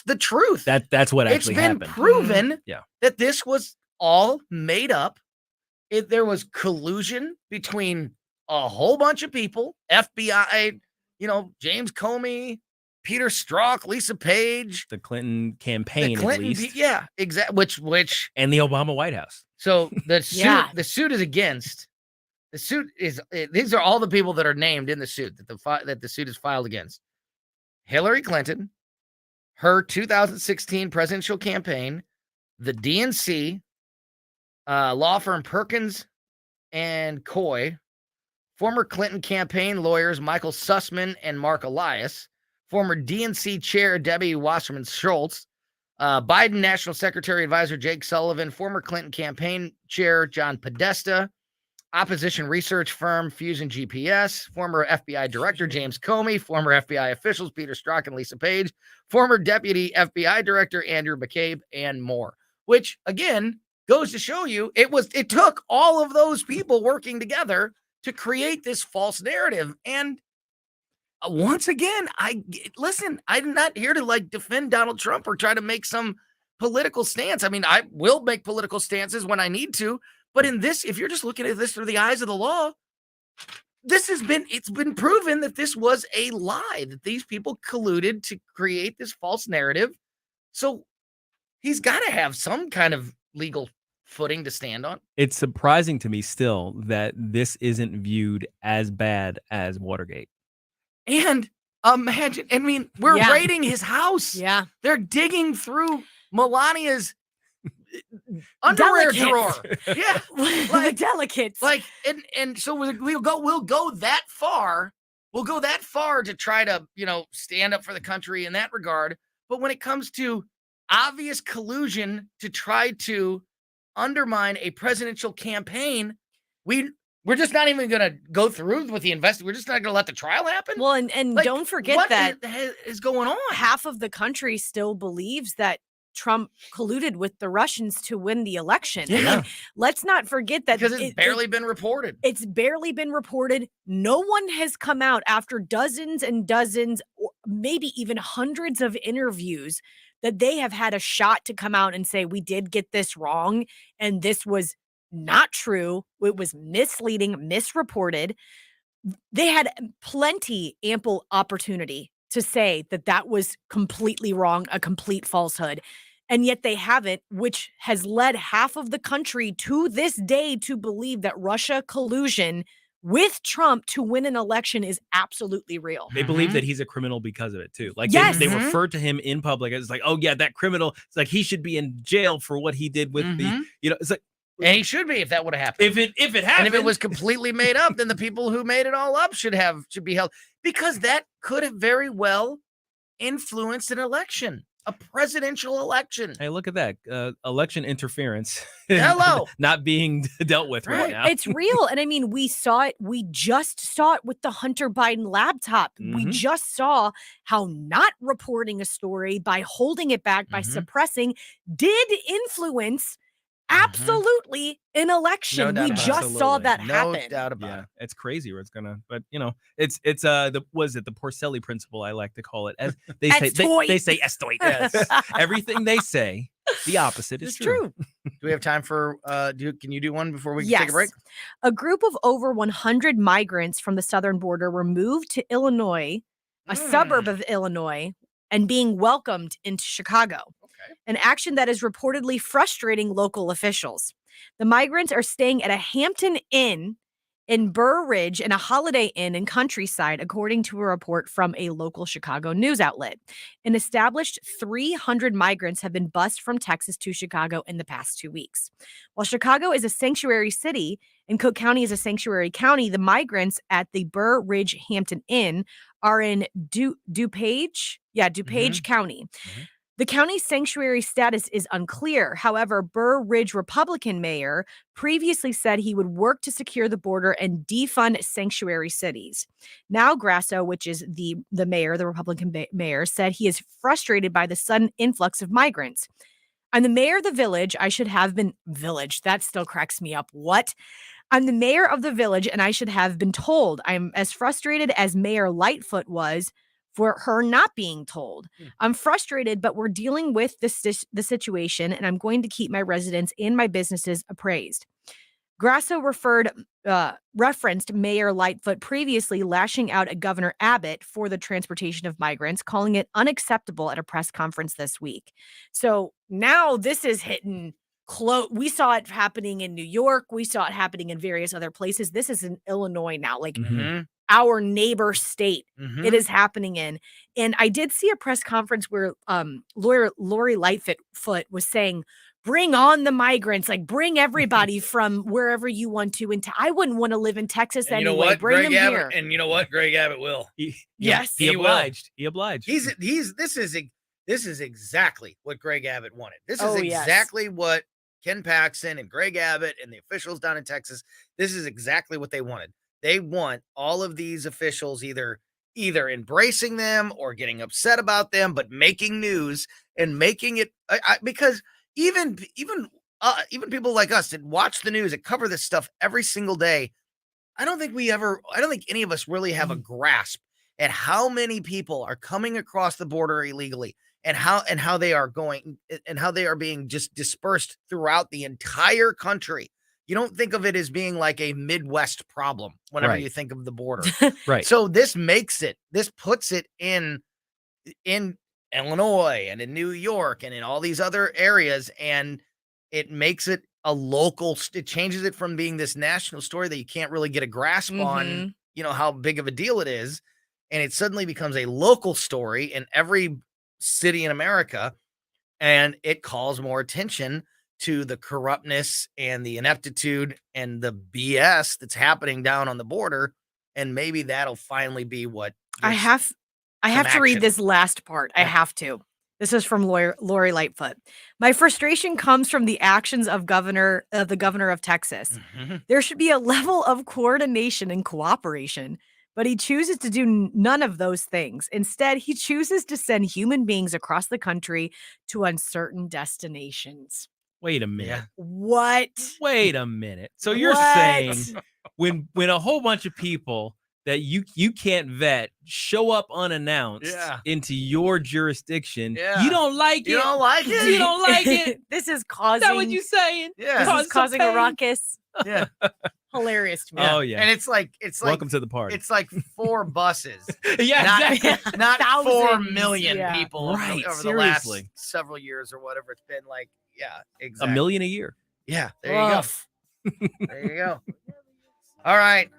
the truth. That's what actually happened. It's been proven Yeah. that this was all made up. There was collusion between a whole bunch of people, FBI, James Comey, Peter Strzok, Lisa Page, the Clinton campaign, at least. Yeah, exactly. Which and the Obama White House. So the suit is against. The suit is these are all the people that are named in the suit that the suit is filed against. Hillary Clinton, her 2016 presidential campaign, the DNC, law firm Perkins and Coy, former Clinton campaign lawyers Michael Sussman and Mark Elias, former DNC chair Debbie Wasserman Schultz, Biden National Secretary Advisor Jake Sullivan, former Clinton campaign chair John Podesta, opposition research firm Fusion GPS, former FBI Director James Comey, former FBI officials Peter Strzok and Lisa Page, former Deputy FBI Director Andrew McCabe, and more. Which, again, goes to show you it took all of those people working together to create this false narrative. And once again, I'm not here to defend Donald Trump or try to make some political stance. I mean, I will make political stances when I need to, but in this, if you're just looking at this through the eyes of the law, it's been proven that this was a lie, that these people colluded to create this false narrative. So he's got to have some kind of legal footing to stand on. It's surprising to me still that this isn't viewed as bad as Watergate. And imagine, I mean, we're raiding his house. Yeah. They're digging through Melania's underwear drawer. Yeah. Like delicates. And so we'll go that far. We'll go that far to try to, stand up for the country in that regard. But when it comes to obvious collusion to try to undermine a presidential campaign, we're just not even going to go through with the investigation. We're just not going to let the trial happen. Well, and don't forget that what is going on. Half of the country still believes that Trump colluded with the Russians to win the election. Yeah. I mean, let's not forget that because it's barely been reported. It's barely been reported. No one has come out after dozens and dozens, or maybe even hundreds of interviews that they have had a shot to come out and say, we did get this wrong. And this was not true. It was misleading, misreported. They had ample opportunity to say that was completely wrong, a complete falsehood. And yet they haven't, which has led half of the country to this day to believe that Russia collusion with Trump to win an election is absolutely real. They believe that he's a criminal because of it too. Like Yes. they refer to him in public as like, oh yeah, that criminal. It's like he should be in jail for what he did with it's like, and he should be if that would have happened. If it happened, and if it was completely made up, then the people who made it all up should be held, because that could have very well influenced an election, a presidential election. Hey, look at that election interference. Hello, not being dealt with right now. It's real, and I mean, we saw it. We just saw it with the Hunter Biden laptop. We just saw how not reporting a story, by holding it back, by suppressing, did influence. Absolutely, an election. We just saw that happen. No doubt about it. It's crazy where it's gonna, but it's the Porcelli principle, I like to call it. As they say, they say estoy. Yes. Everything they say, the opposite is true. Do we have time for can you do one before we take a break? A group of over 100 migrants from the southern border were moved to Illinois, a suburb of Illinois, and being welcomed into Chicago. An action that is reportedly frustrating local officials. The migrants are staying at a Hampton Inn in Burr Ridge and a Holiday Inn in Countryside, according to a report from a local Chicago news outlet. An established 300 migrants have been bused from Texas to Chicago in the past 2 weeks. While Chicago is a sanctuary city and Cook County is a sanctuary county, the migrants at the Burr Ridge Hampton Inn are in DuPage County. The county's sanctuary status is unclear. However, Burr Ridge Republican mayor previously said he would work to secure the border and defund sanctuary cities. Now Grasso, which is the mayor, the Republican mayor, said he is frustrated by the sudden influx of migrants. I'm the mayor of the village. I should have been village. That still cracks me up. What? I'm the mayor of the village, and I should have been told. I'm as frustrated as Mayor Lightfoot was for her not being told. I'm frustrated, but we're dealing with the situation, and I'm going to keep my residents and my businesses appraised. Grasso referenced Mayor Lightfoot previously lashing out at Governor Abbott for the transportation of migrants, calling it unacceptable at a press conference this week. So now this is hitting close. We saw it happening in New York. We saw it happening in various other places. This is in Illinois now, like our neighbor state. It is happening in. And I did see a press conference where Lori Lightfoot was saying, bring on the migrants, like bring everybody from wherever you want to. I wouldn't want to live in Texas And you know anyway. what? Bring Greg them Abbott, here. and you know what? Greg Abbott will. Yes, he obliged. He obliged. This is exactly what Greg Abbott wanted. This is yes. exactly what Ken Paxton and Greg Abbott and the officials down in Texas, this is exactly what they wanted. They want all of these officials either embracing them or getting upset about them, but making news and making it because even people like us that watch the news, that cover this stuff every single day, I don't think any of us really have a grasp at how many people are coming across the border illegally and how they are going and how they are being just dispersed throughout the entire country. You don't think of it as being like a Midwest problem whenever you think of the border. Right. So this puts it in Illinois and in New York and in all these other areas, and it makes it a local, it changes it from being this national story that you can't really get a grasp on, how big of a deal it is. And it suddenly becomes a local story in every city in America. And it calls more attention to the corruptness and the ineptitude and the BS that's happening down on the border. And maybe that'll finally be what I have to read this last part. I have to. This is from Lori Lightfoot. My frustration comes from the actions of the governor of Texas. There should be a level of coordination and cooperation, but he chooses to do none of those things. Instead, he chooses to send human beings across the country to uncertain destinations. Wait a minute. What? Wait a minute. So you're saying when a whole bunch of people that you can't vet show up unannounced into your jurisdiction, you don't like it? You don't like it? You don't like it? This is causing. Is that what you saying? Yeah. This is causing a ruckus. Yeah. Hilarious to me. Oh yeah. And it's like welcome to the party. It's like 4 buses. Exactly. Not 4 Thousands, million people right, over seriously. the last several years or whatever it's been like. Yeah, exactly. 1 million a year. Yeah, there you go. There you go. All right.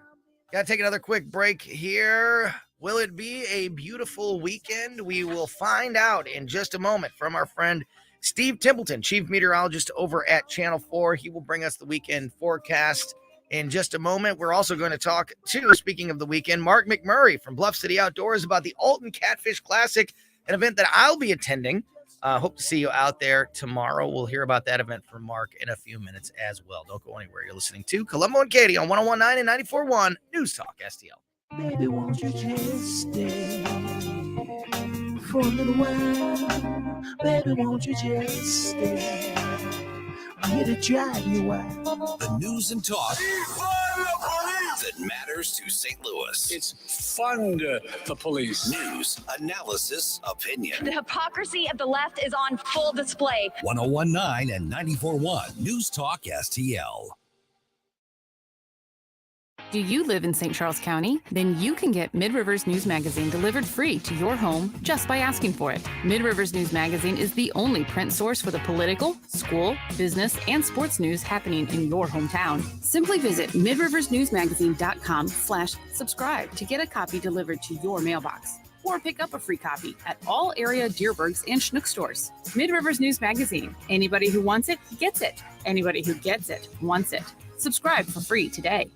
Got to take another quick break here. Will it be a beautiful weekend? We will find out in just a moment from our friend Steve Templeton, chief meteorologist over at Channel 4. He will bring us the weekend forecast in just a moment. We're also going to talk to, speaking of the weekend, Mark McMurray from Bluff City Outdoors about the Alton Catfish Classic, an event that I'll be attending. Hope to see you out there tomorrow. We'll hear about that event from Mark in a few minutes as well. Don't go anywhere. You're listening to Colombo and Katie on 101.9 and 94.1 News Talk STL. Baby, won't you just stay for a little while? Baby, won't you just stay? I'm here to drive you wild. The news and talk that matters to St. Louis. It's fund the police. News, analysis, opinion. The hypocrisy of the left is on full display. 101.9 and 94.1 News Talk STL. Do you live in St. Charles County? Then you can get Mid-Rivers News Magazine delivered free to your home just by asking for it. Mid-Rivers News Magazine is the only print source for the political, school, business, and sports news happening in your hometown. Simply visit midriversnewsmagazine.com/subscribe to get a copy delivered to your mailbox. Or pick up a free copy at all area Deerbergs and Schnuck stores. Mid-Rivers News Magazine. Anybody who wants it, gets it. Anybody who gets it, wants it. Subscribe for free today.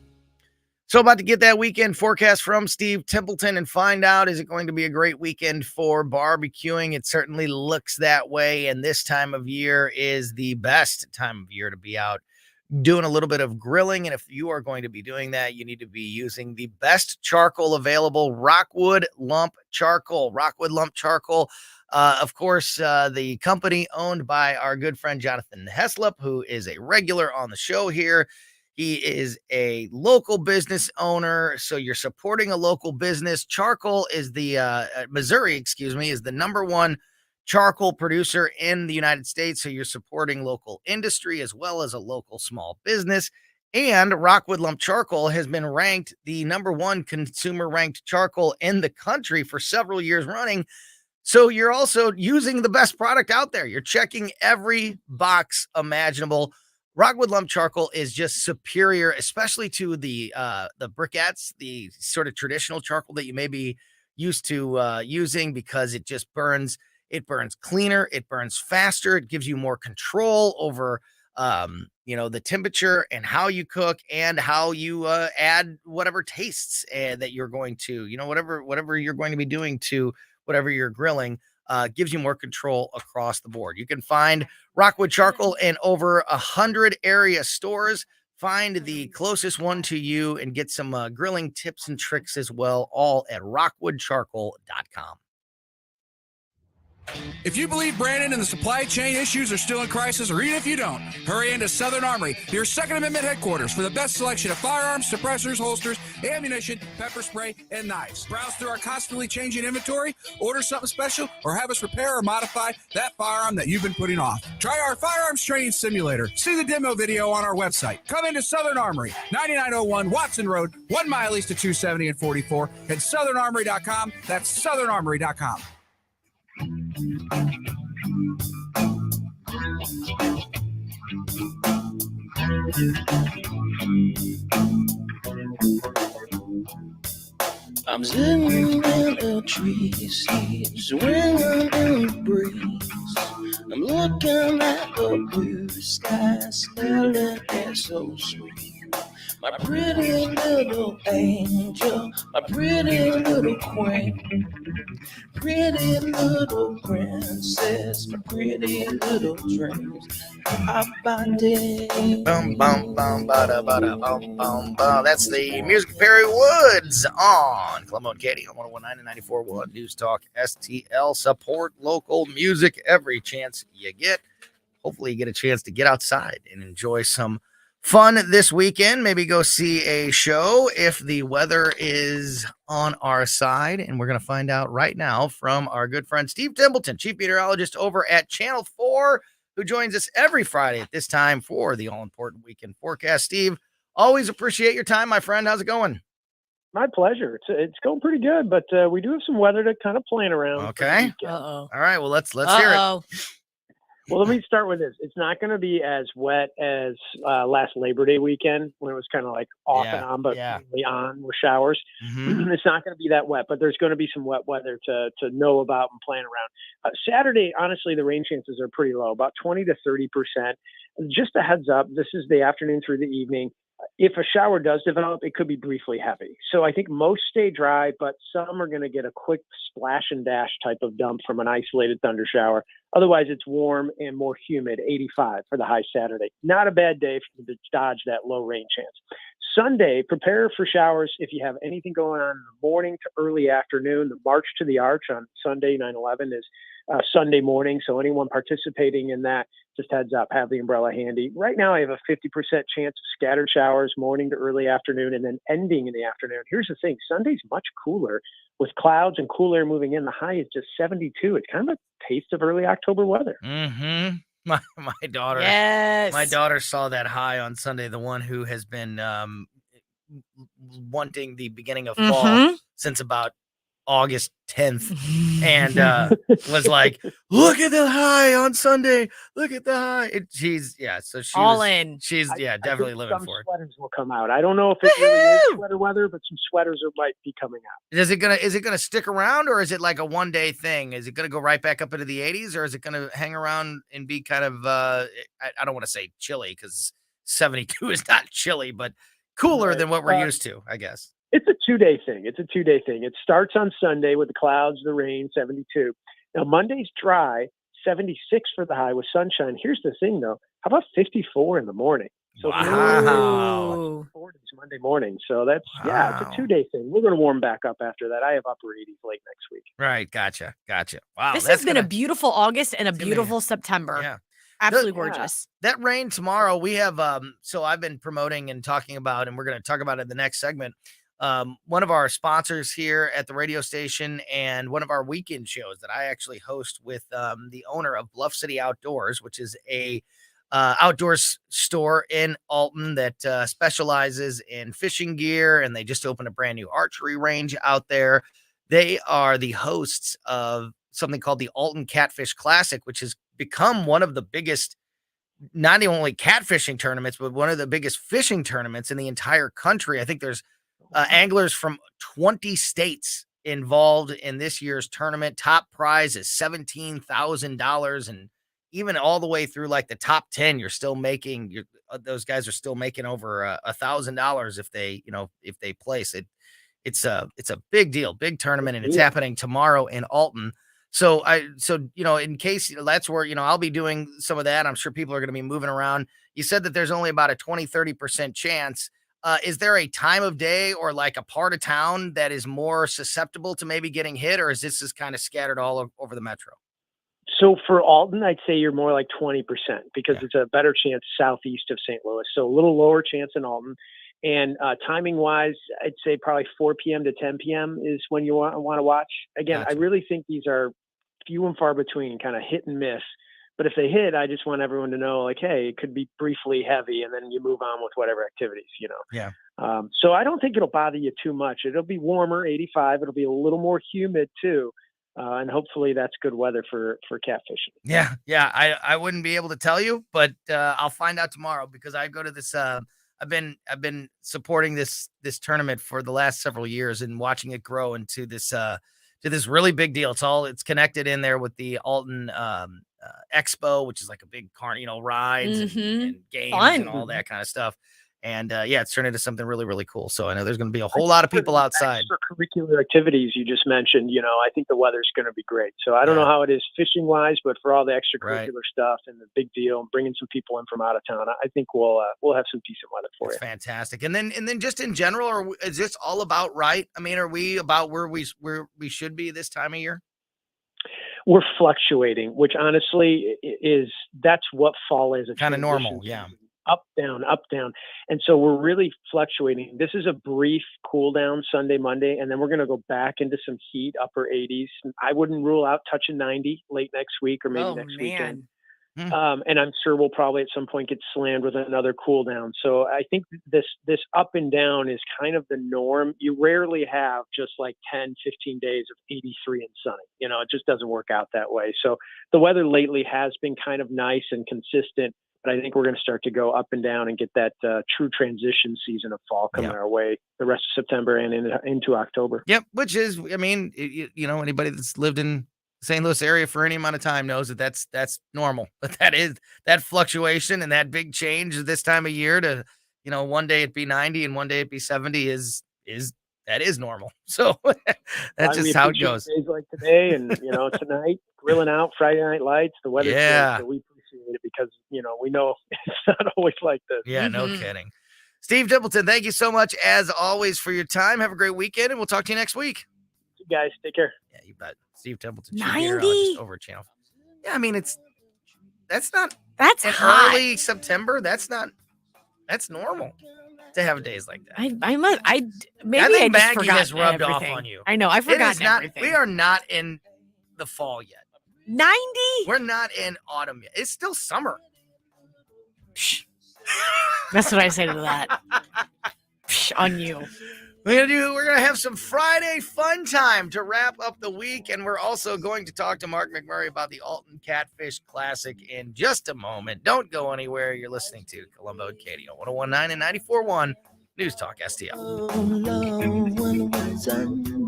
So about to get that weekend forecast from Steve Templeton and find out, is it going to be a great weekend for barbecuing? It certainly looks that way. And this time of year is the best time of year to be out doing a little bit of grilling. And if you are going to be doing that, you need to be using the best charcoal available, Rockwood Lump Charcoal. Rockwood Lump Charcoal, of course, the company owned by our good friend Jonathan Heslop, who is a regular on the show here. He is a local business owner, so you're supporting a local business. Charcoal is Missouri, is the #1 charcoal producer in the United States. So you're supporting local industry as well as a local small business. And Rockwood Lump Charcoal has been ranked the #1 consumer ranked charcoal in the country for several years running. So you're also using the best product out there. You're checking every box imaginable. Rockwood Lump Charcoal is just superior, especially to the briquettes, the sort of traditional charcoal that you may be used to using, because it just burns. It burns cleaner. It burns faster. It gives you more control over the temperature and how you cook and how you add whatever tastes that you're going to, whatever you're going to be doing to whatever you're grilling. Gives you more control across the board. You can find Rockwood Charcoal in over 100 area stores. Find the closest one to you and get some grilling tips and tricks as well, all at rockwoodcharcoal.com. If you believe Brandon and the supply chain issues are still in crisis, or even if you don't, hurry into Southern Armory, your Second Amendment headquarters, for the best selection of firearms, suppressors, holsters, ammunition, pepper spray, and knives. Browse through our constantly changing inventory, order something special, or have us repair or modify that firearm that you've been putting off. Try our firearms training simulator. See the demo video on our website. Come into Southern Armory, 9901 Watson Road, 1 mile east of 270 and 44, and southernarmory.com. That's southernarmory.com. I'm sitting in a tree, swinging in the breeze. I'm looking at the blue sky, smelling it so sweet. My pretty little angel, my pretty little queen, pretty little princess, my pretty little dreams. Bum, bum, bum, bada, bada, bum, bum, bum. That's the music of Perry Woods on Colombo and Katie on 101.9 and 94.1 News Talk STL. Support local music every chance you get. Hopefully you get a chance to get outside and enjoy some fun this weekend. Maybe go see a show if the weather is on our side. And we're going to find out right now from our good friend Steve Templeton, chief meteorologist over at Channel 4, who joins us every Friday at this time for the all-important weekend forecast. Steve, always appreciate your time, my friend. How's it going? My pleasure. It's going pretty good, but we do have some weather to kind of plan around. Okay. Uh-oh. All right. Well, let's hear it. Well, let me start with this. It's not going to be as wet as last Labor Day weekend when it was kind of like off and on, but mainly on with showers. Mm-hmm. It's not going to be that wet, but there's going to be some wet weather to know about and plan around. Saturday, honestly, the rain chances are pretty low, about 20 to 30%. Just a heads up, this is the afternoon through the evening. If a shower does develop, it could be briefly heavy. So I think most stay dry, but some are going to get a quick splash and dash type of dump from an isolated thunder shower. Otherwise, it's warm and more humid, 85 for the high Saturday. Not a bad day to dodge that low rain chance. Sunday, prepare for showers if you have anything going on in the morning to early afternoon. The March to the Arch on Sunday, 9/11, is Sunday morning. So anyone participating in that, just heads up, have the umbrella handy. Right now, I have a 50% chance of scattered showers morning to early afternoon and then ending in the afternoon. Here's the thing. Sunday's much cooler with clouds and cool air moving in. The high is just 72. It's kind of a taste of early October weather. Mm-hmm. My daughter. Yes. My daughter saw that high on Sunday, the one who has been wanting the beginning of fall since about August 10th, and was like, look at the high on Sunday. Look at the high. She's all in. She's definitely living for it. Sweaters will come out. I don't know if it really is sweater weather, but some sweaters might be coming out. Is it gonna stick around, or is it like a one-day thing? Is it gonna go right back up into the 80s, or is it gonna hang around and be kind of I don't want to say chilly, because 72 is not chilly, but cooler than what we're used to, I guess. It's a 2-day thing. It starts on Sunday with the clouds, the rain, 72. Now, Monday's dry, 76 for the high with sunshine. Here's the thing, though. How about 54 in the morning? So wow. It's Monday morning. So that's, it's a 2-day thing. We're going to warm back up after that. I have upper 80s late next week. Right. Gotcha. Wow. This has been a beautiful August and a beautiful September. Yeah. Absolutely gorgeous. That rain tomorrow, we have, so I've been promoting and talking about, and we're going to talk about it in the next segment. One of our sponsors here at the radio station and one of our weekend shows that I actually host with the owner of Bluff City Outdoors, which is a store in Alton that specializes in fishing gear, and they just opened a brand new archery range out there. They are the hosts of something called the Alton Catfish Classic, which has become one of the biggest, not only catfishing tournaments, but one of the biggest fishing tournaments in the entire country. I think there's anglers from 20 states involved in this year's tournament. Top prize is $17,000, and even all the way through like the top 10, you're still making those guys are still making over $1,000 if they place it. It's a big deal, big tournament, and it's happening tomorrow in Alton. So in case that's where, I'll be doing some of that. I'm sure people are going to be moving around. You said that there's only about a 20-30% chance. Is there a time of day or like a part of town that is more susceptible to maybe getting hit, or is this just kind of scattered all over the metro? So for Alton, I'd say you're more like 20% because it's a better chance southeast of St. Louis. So a little lower chance in Alton. And timing wise, I'd say probably 4 p.m. to 10 p.m. is when you want to watch. Again, Gotcha. I really think these are few and far between, kind of hit and miss. But if they hit, I just want everyone to know, like, hey, it could be briefly heavy, and then you move on with whatever activities, Yeah. So I don't think it'll bother you too much. It'll be warmer, 85. It'll be a little more humid too. And hopefully that's good weather for catfishing. Yeah. I wouldn't be able to tell you, but I'll find out tomorrow because I go to this. I've been supporting this tournament for the last several years and watching it grow into this really big deal. It's connected in there with the Alton Expo, which is like a big rides and games and all that kind of stuff. And it's turned into something really, really cool. So I know there's going to be a whole lot of people outside. Extracurricular activities you just mentioned, I think the weather's going to be great. So I don't know how it is fishing wise, but for all the extracurricular stuff and the big deal and bringing some people in from out of town, I think we'll have some decent weather for you. Fantastic. And then just in general, or is this all about right? I mean, are we about where we should be this time of year? We're fluctuating, which honestly that's what fall is. Kind of normal. Yeah. Up, down, up, down. And so we're really fluctuating. This is a brief cool down Sunday, Monday, and then we're going to go back into some heat, upper 80s. I wouldn't rule out touching 90 late next week or maybe next weekend. And I'm sure we'll probably at some point get slammed with another cool down. So I think this up and down is kind of the norm. You rarely have just like 10, 15 days of 83 and sunny. It just doesn't work out that way. So the weather lately has been kind of nice and consistent. But I think we're going to start to go up and down and get that true transition season of fall coming our way the rest of September and into October. Yep. Which is, I mean, anybody that's lived in St. Louis area for any amount of time knows that's normal. But that fluctuation and that big change this time of year to, one day it'd be 90 and one day it'd be 70 is normal. So that's just how it goes. Days like today and, tonight, grilling out, Friday Night Lights, the weather's good, so we appreciate it because, we know it's not always like this. Yeah, no kidding. Steve Templeton, thank you so much as always for your time. Have a great weekend and we'll talk to you next week. You guys, take care. Yeah, you bet. Steve Templeton. 90? Just over channel. Yeah, I mean, that's hot. Early September. That's normal to have days like that. I think just Maggie forgot has rubbed everything. off on you. I know. I forgot everything. We are not in the fall yet. 90? We're not in autumn yet. It's still summer. That's what I say to that. On you. We're gonna have some Friday fun time to wrap up the week, and we're also going to talk to Mark McMurray about the Alton Catfish Classic in just a moment. Don't go anywhere. You're listening to Colombo and Katie on 101.9 and 94.1 News Talk STL.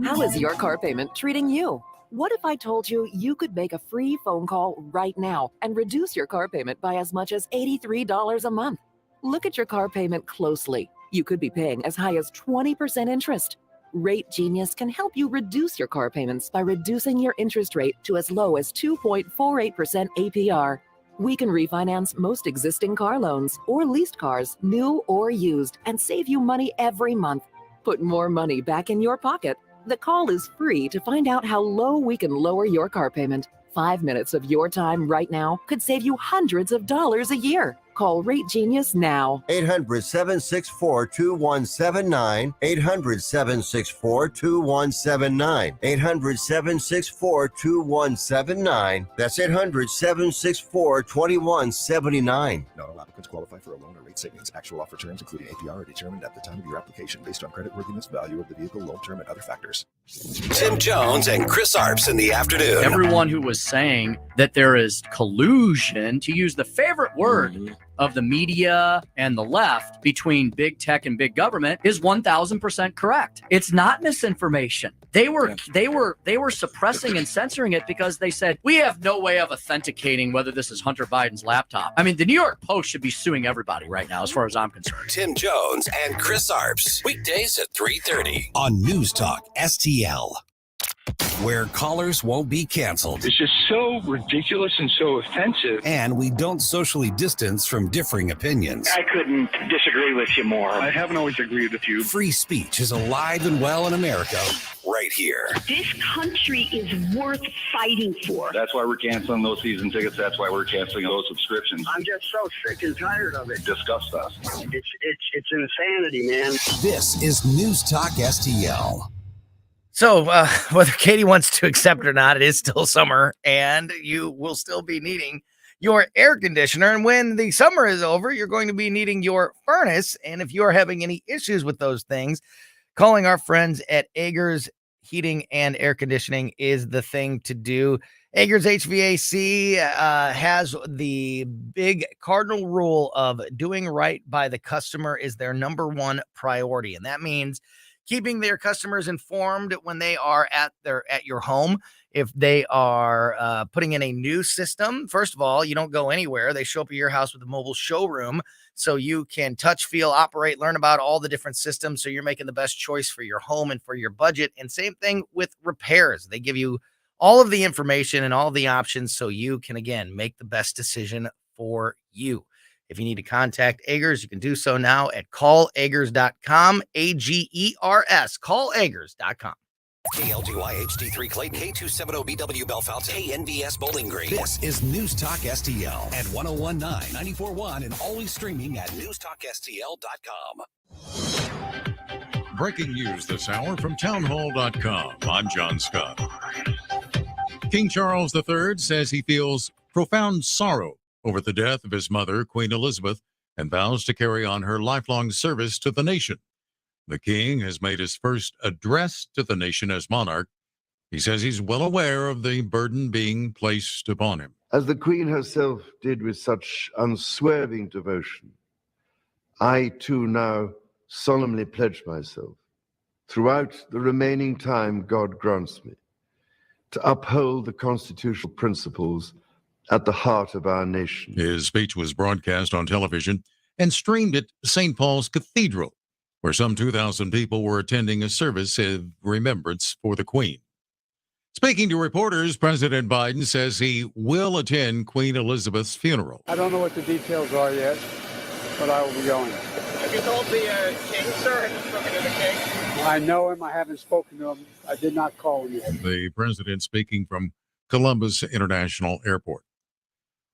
How is your car payment treating you? What if I told you you could make a free phone call right now and reduce your car payment by as much as $83 a month? Look at your car payment closely. You could be paying as high as 20% interest. Rate Genius can help you reduce your car payments by reducing your interest rate to as low as 2.48% APR. We can refinance most existing car loans or leased cars, new or used, and save you money every month. Put more money back in your pocket. The call is free to find out how low we can lower your car payment. 5 minutes of your time right now could save you hundreds of dollars a year. Call Rate Genius now. 800-764-2179. 800-764-2179. 800-764-2179. That's 800-764-2179. Not all applicants qualify for a loan or rate savings. Actual offer terms, including APR, are determined at the time of your application based on creditworthiness, value of the vehicle, loan term, and other factors. Tim Jones and Chris Arps in the afternoon. Everyone who was saying that there is collusion, to use the favorite word of the media and the left, between big tech and big government, is 1,000% correct. It's not misinformation. They were suppressing and censoring it because they said, we have no way of authenticating whether this is Hunter Biden's laptop. I mean, the New York Post should be suing everybody right now, as far as I'm concerned. Tim Jones and Chris Arps, weekdays at 3:30 on News Talk STL, where callers won't be canceled. It's just so ridiculous and so offensive. And we don't socially distance from differing opinions. I couldn't disagree with you more. I haven't always agreed with you. Free speech is alive and well in America, right here. This country is worth fighting for. That's why we're canceling those season tickets. That's why we're canceling those subscriptions. I'm just so sick and tired of it. Disgust us. It's insanity, man. This is News Talk STL. So whether Katie wants to accept it or not, it is still summer, and you will still be needing your air conditioner. And when the summer is over, you're going to be needing your furnace. And if you are having any issues with those things, calling our friends at Agers Heating and Air Conditioning is the thing to do. Agers HVAC has the big cardinal rule of doing right by the customer is their number one priority. And that means keeping their customers informed when they are at your home. If they are putting in a new system, first of all, you don't go anywhere. They show up at your house with a mobile showroom so you can touch, feel, operate, learn about all the different systems so you're making the best choice for your home and for your budget. And same thing with repairs. They give you all of the information and all the options so you can, again, make the best decision for you. If you need to contact Agers, you can do so now at callagers.com, AGERS, callagers.com. KLGY HD3 Clayton, K270BW Belfast, KNVS Bowling Green. This is News Talk STL at 1019, 94.1, and always streaming at newstalkstl.com. Breaking news this hour from townhall.com. I'm John Scott. King Charles III says he feels profound sorrow over the death of his mother, Queen Elizabeth, and vows to carry on her lifelong service to the nation. The king has made his first address to the nation as monarch. He says he's well aware of the burden being placed upon him. As the Queen herself did with such unswerving devotion, I too now solemnly pledge myself, throughout the remaining time God grants me, to uphold the constitutional principles at the heart of our nation. His speech was broadcast on television and streamed at St. Paul's Cathedral, where some 2,000 people were attending a service of remembrance for the Queen. Speaking to reporters, President Biden says he will attend Queen Elizabeth's funeral. I don't know what the details are yet, but I will be going. Have you told the king, sir? Have you spoken to the king? I know him. I haven't spoken to him. I did not call him yet. The president speaking from Columbus International Airport.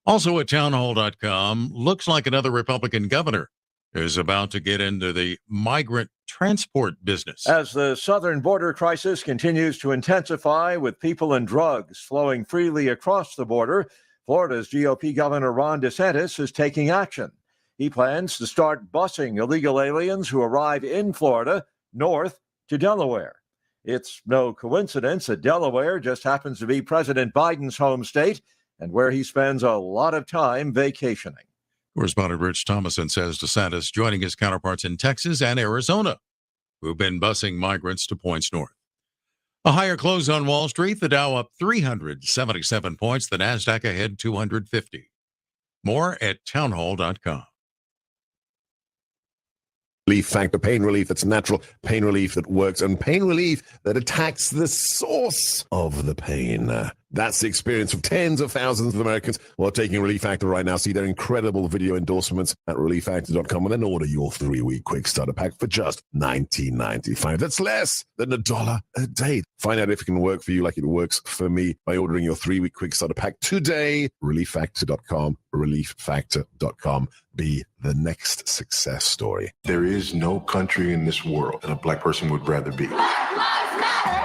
Also at townhall.com, looks like another Republican governor is about to get into the migrant transport business. As the southern border crisis continues to intensify with people and drugs flowing freely across the border, Florida's GOP Governor Ron DeSantis is taking action. He plans to start busing illegal aliens who arrive in Florida north to Delaware. It's no coincidence that Delaware just happens to be President Biden's home state and where he spends a lot of time vacationing. Correspondent Rich Thomason says DeSantis joining his counterparts in Texas and Arizona, who've been busing migrants to points north. A higher close on Wall Street, the Dow up 377 points, the NASDAQ ahead 250. More at townhall.com. Relief factor, pain relief that's natural, pain relief that works, and pain relief that attacks the source of the pain. That's the experience of tens of thousands of Americans who are taking Relief Factor right now. See their incredible video endorsements at relieffactor.com and then order your 3-week quick starter pack for just $19.95. That's less than $1 a day. Find out if it can work for you like it works for me by ordering your 3-week quick starter pack today. relieffactor.com, relieffactor.com. Be the next success story. There is no country in this world that a black person would rather be.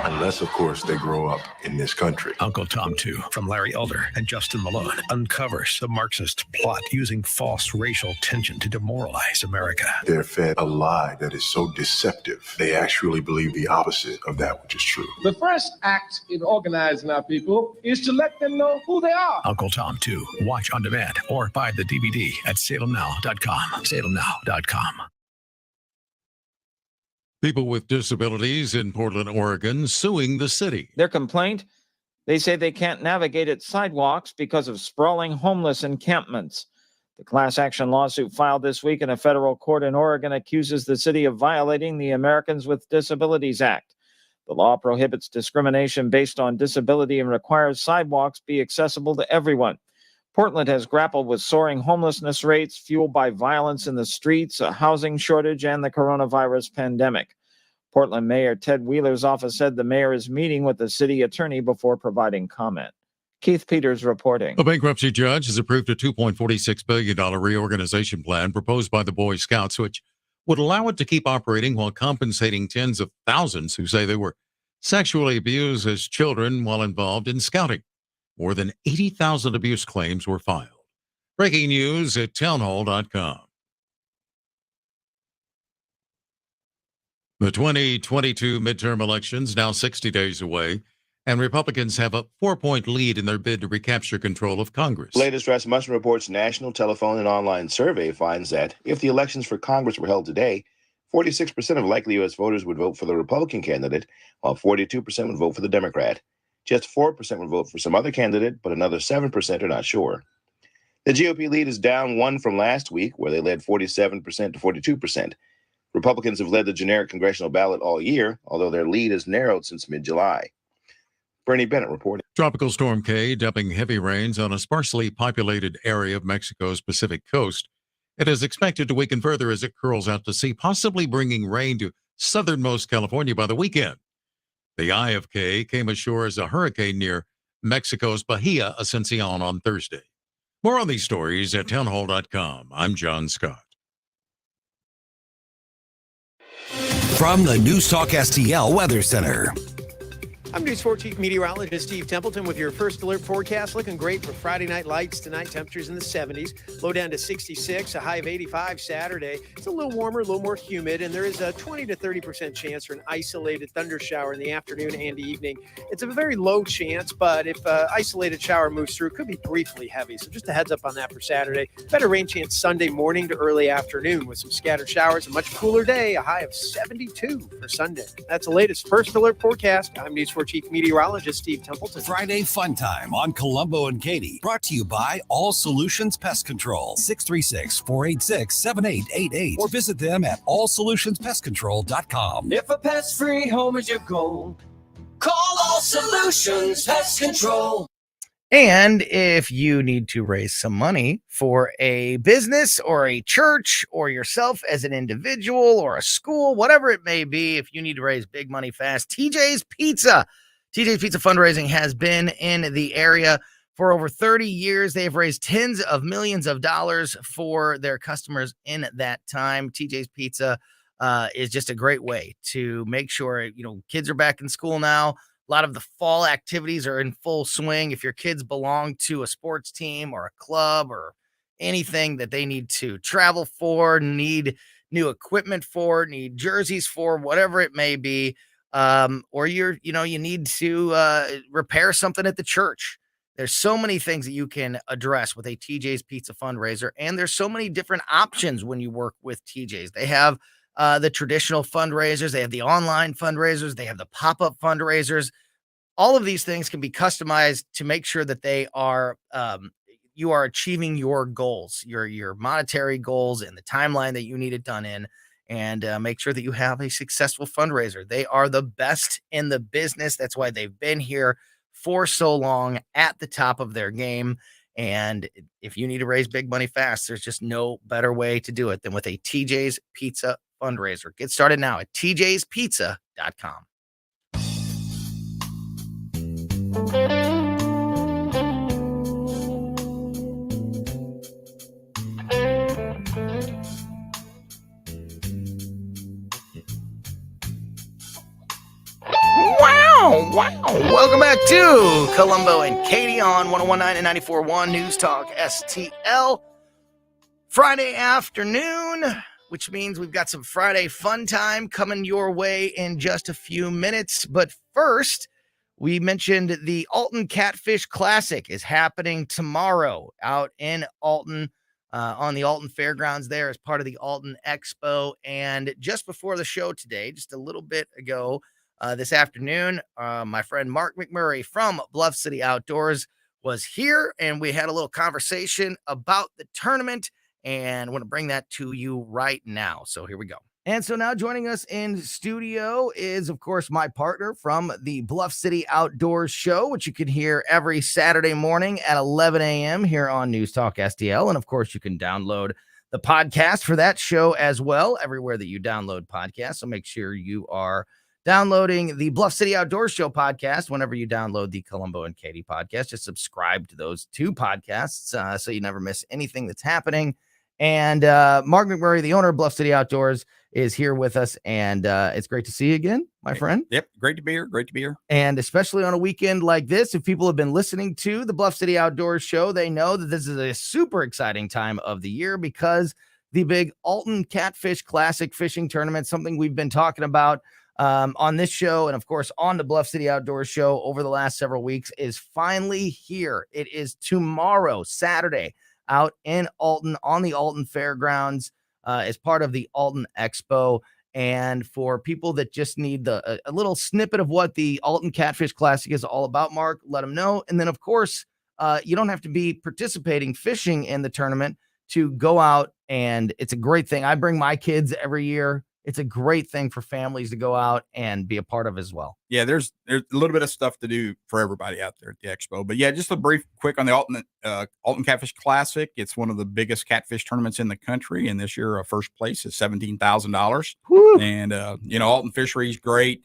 Unless, of course, they grow up in this country. Uncle Tom 2 from Larry Elder and Justin Malone uncovers the Marxist plot using false racial tension to demoralize America. They're fed a lie that is so deceptive, they actually believe the opposite of that which is true. The first act in organizing our people is to let them know who they are. Uncle Tom 2. Watch on demand or buy the DVD at salemnow.com. Salemnow.com. People with disabilities in Portland, Oregon, suing the city. Their complaint? They say they can't navigate its sidewalks because of sprawling homeless encampments. The class action lawsuit filed this week in a federal court in Oregon accuses the city of violating the Americans with Disabilities Act. The law prohibits discrimination based on disability and requires sidewalks be accessible to everyone. Portland has grappled with soaring homelessness rates fueled by violence in the streets, a housing shortage, and the coronavirus pandemic. Portland Mayor Ted Wheeler's office said the mayor is meeting with the city attorney before providing comment. Keith Peters reporting. A bankruptcy judge has approved a $2.46 billion reorganization plan proposed by the Boy Scouts, which would allow it to keep operating while compensating tens of thousands who say they were sexually abused as children while involved in scouting. More than 80,000 abuse claims were filed. Breaking news at townhall.com. The 2022 midterm elections now 60 days away, and Republicans have a 4-point lead in their bid to recapture control of Congress. Latest Rasmussen Report's national telephone and online survey finds that if the elections for Congress were held today, 46% of likely U.S. voters would vote for the Republican candidate, while 42% would vote for the Democrat. Just 4% would vote for some other candidate, but another 7% are not sure. The GOP lead is down 1 from last week, where they led 47% to 42%. Republicans have led the generic congressional ballot all year, although their lead has narrowed since mid-July. Bernie Bennett reporting. Tropical Storm Kay dumping heavy rains on a sparsely populated area of Mexico's Pacific coast. It is expected to weaken further as it curls out to sea, possibly bringing rain to southernmost California by the weekend. The eye of Kay came ashore as a hurricane near Mexico's Bahia Ascension on Thursday. More on these stories at townhall.com. I'm John Scott. From the News Talk STL Weather Center. I'm News 4 Chief Meteorologist Steve Templeton with your first alert forecast. Looking great for Friday night lights tonight. Temperatures in the 70s, low down to 66, a high of 85 Saturday. It's a little warmer, a little more humid, and there is a 20 to 30% chance for an isolated thunder shower in the afternoon and evening. It's a very low chance, but if an isolated shower moves through, it could be briefly heavy. So just a heads up on that for Saturday. Better rain chance Sunday morning to early afternoon with some scattered showers. A much cooler day, a high of 72 for Sunday. That's the latest first alert forecast. I'm News 4 Chief Meteorologist Steve Templeton. Friday Fun Time on Colombo and Katie. Brought to you by All Solutions Pest Control. 636-486-7888. Or visit them at allsolutionspestcontrol.com. If a pest-free home is your goal, call All Solutions Pest Control. And if you need to raise some money for a business or a church or yourself as an individual or a school, whatever it may be, if you need to raise big money fast, TJ's Pizza fundraising has been in the area for over 30 years. They've raised tens of millions of dollars for their customers in that time. TJ's Pizza is just a great way to make sure, kids are back in school now. A lot of the fall activities are in full swing. If your kids belong to a sports team or a club or anything that they need to travel for, need new equipment for, need jerseys for, whatever it may be, or you need to repair something at the church. There's so many things that you can address with a TJ's Pizza fundraiser, and there's so many different options when you work with TJ's. They have the traditional fundraisers, they have the online fundraisers, they have the pop-up fundraisers. All of these things can be customized to make sure that they are you are achieving your goals, your monetary goals, and the timeline that you need it done in, and make sure that you have a successful fundraiser. They are the best in the business. That's why they've been here for so long at the top of their game. And if you need to raise big money fast, there's just no better way to do it than with a TJ's Pizza fundraiser. Get started now at tjspizza.com. Wow. Welcome back to Colombo and Katie on 101.9 and 94.1 News Talk STL. Friday afternoon, which means we've got some Friday fun time coming your way in just a few minutes. But first, we mentioned the Alton Catfish Classic is happening tomorrow out in Alton on the Alton Fairgrounds there as part of the Alton Expo. And just before the show today, just a little bit ago, this afternoon, my friend Mark McMurray from Bluff City Outdoors was here, and we had a little conversation about the tournament, and I want to bring that to you right now. So here we go. And so now joining us in studio is, of course, my partner from the Bluff City Outdoors show, which you can hear every Saturday morning at 11 a.m. here on News Talk STL. And, of course, you can download the podcast for that show as well, everywhere that you download podcasts. So make sure you are downloading the Bluff City Outdoors Show podcast whenever you download the Colombo and Katie podcast. Just subscribe to those two podcasts so you never miss anything that's happening. And Mark McMurray, the owner of Bluff City Outdoors, is here with us. And it's great to see you again, my friend. Yep. Great to be here. Great to be here. And especially on a weekend like this, if people have been listening to the Bluff City Outdoors Show, they know that this is a super exciting time of the year because the big Alton Catfish Classic fishing tournament, something we've been talking about on this show and, of course, on the Bluff City Outdoors show over the last several weeks, is finally here. It is tomorrow, Saturday, out in Alton on the Alton Fairgrounds as part of the Alton Expo. And for people that just need a little snippet of what the Alton Catfish Classic is all about, Mark, let them know. And then, of course, you don't have to be participating fishing in the tournament to go out, and it's a great thing. I bring my kids every year. It's a great thing for families to go out and be a part of as well. Yeah, there's a little bit of stuff to do for everybody out there at the expo. But yeah, just a brief quick on the Alton Catfish Classic. It's one of the biggest catfish tournaments in the country, and this year first place is $17,000. And Alton Fishery is great.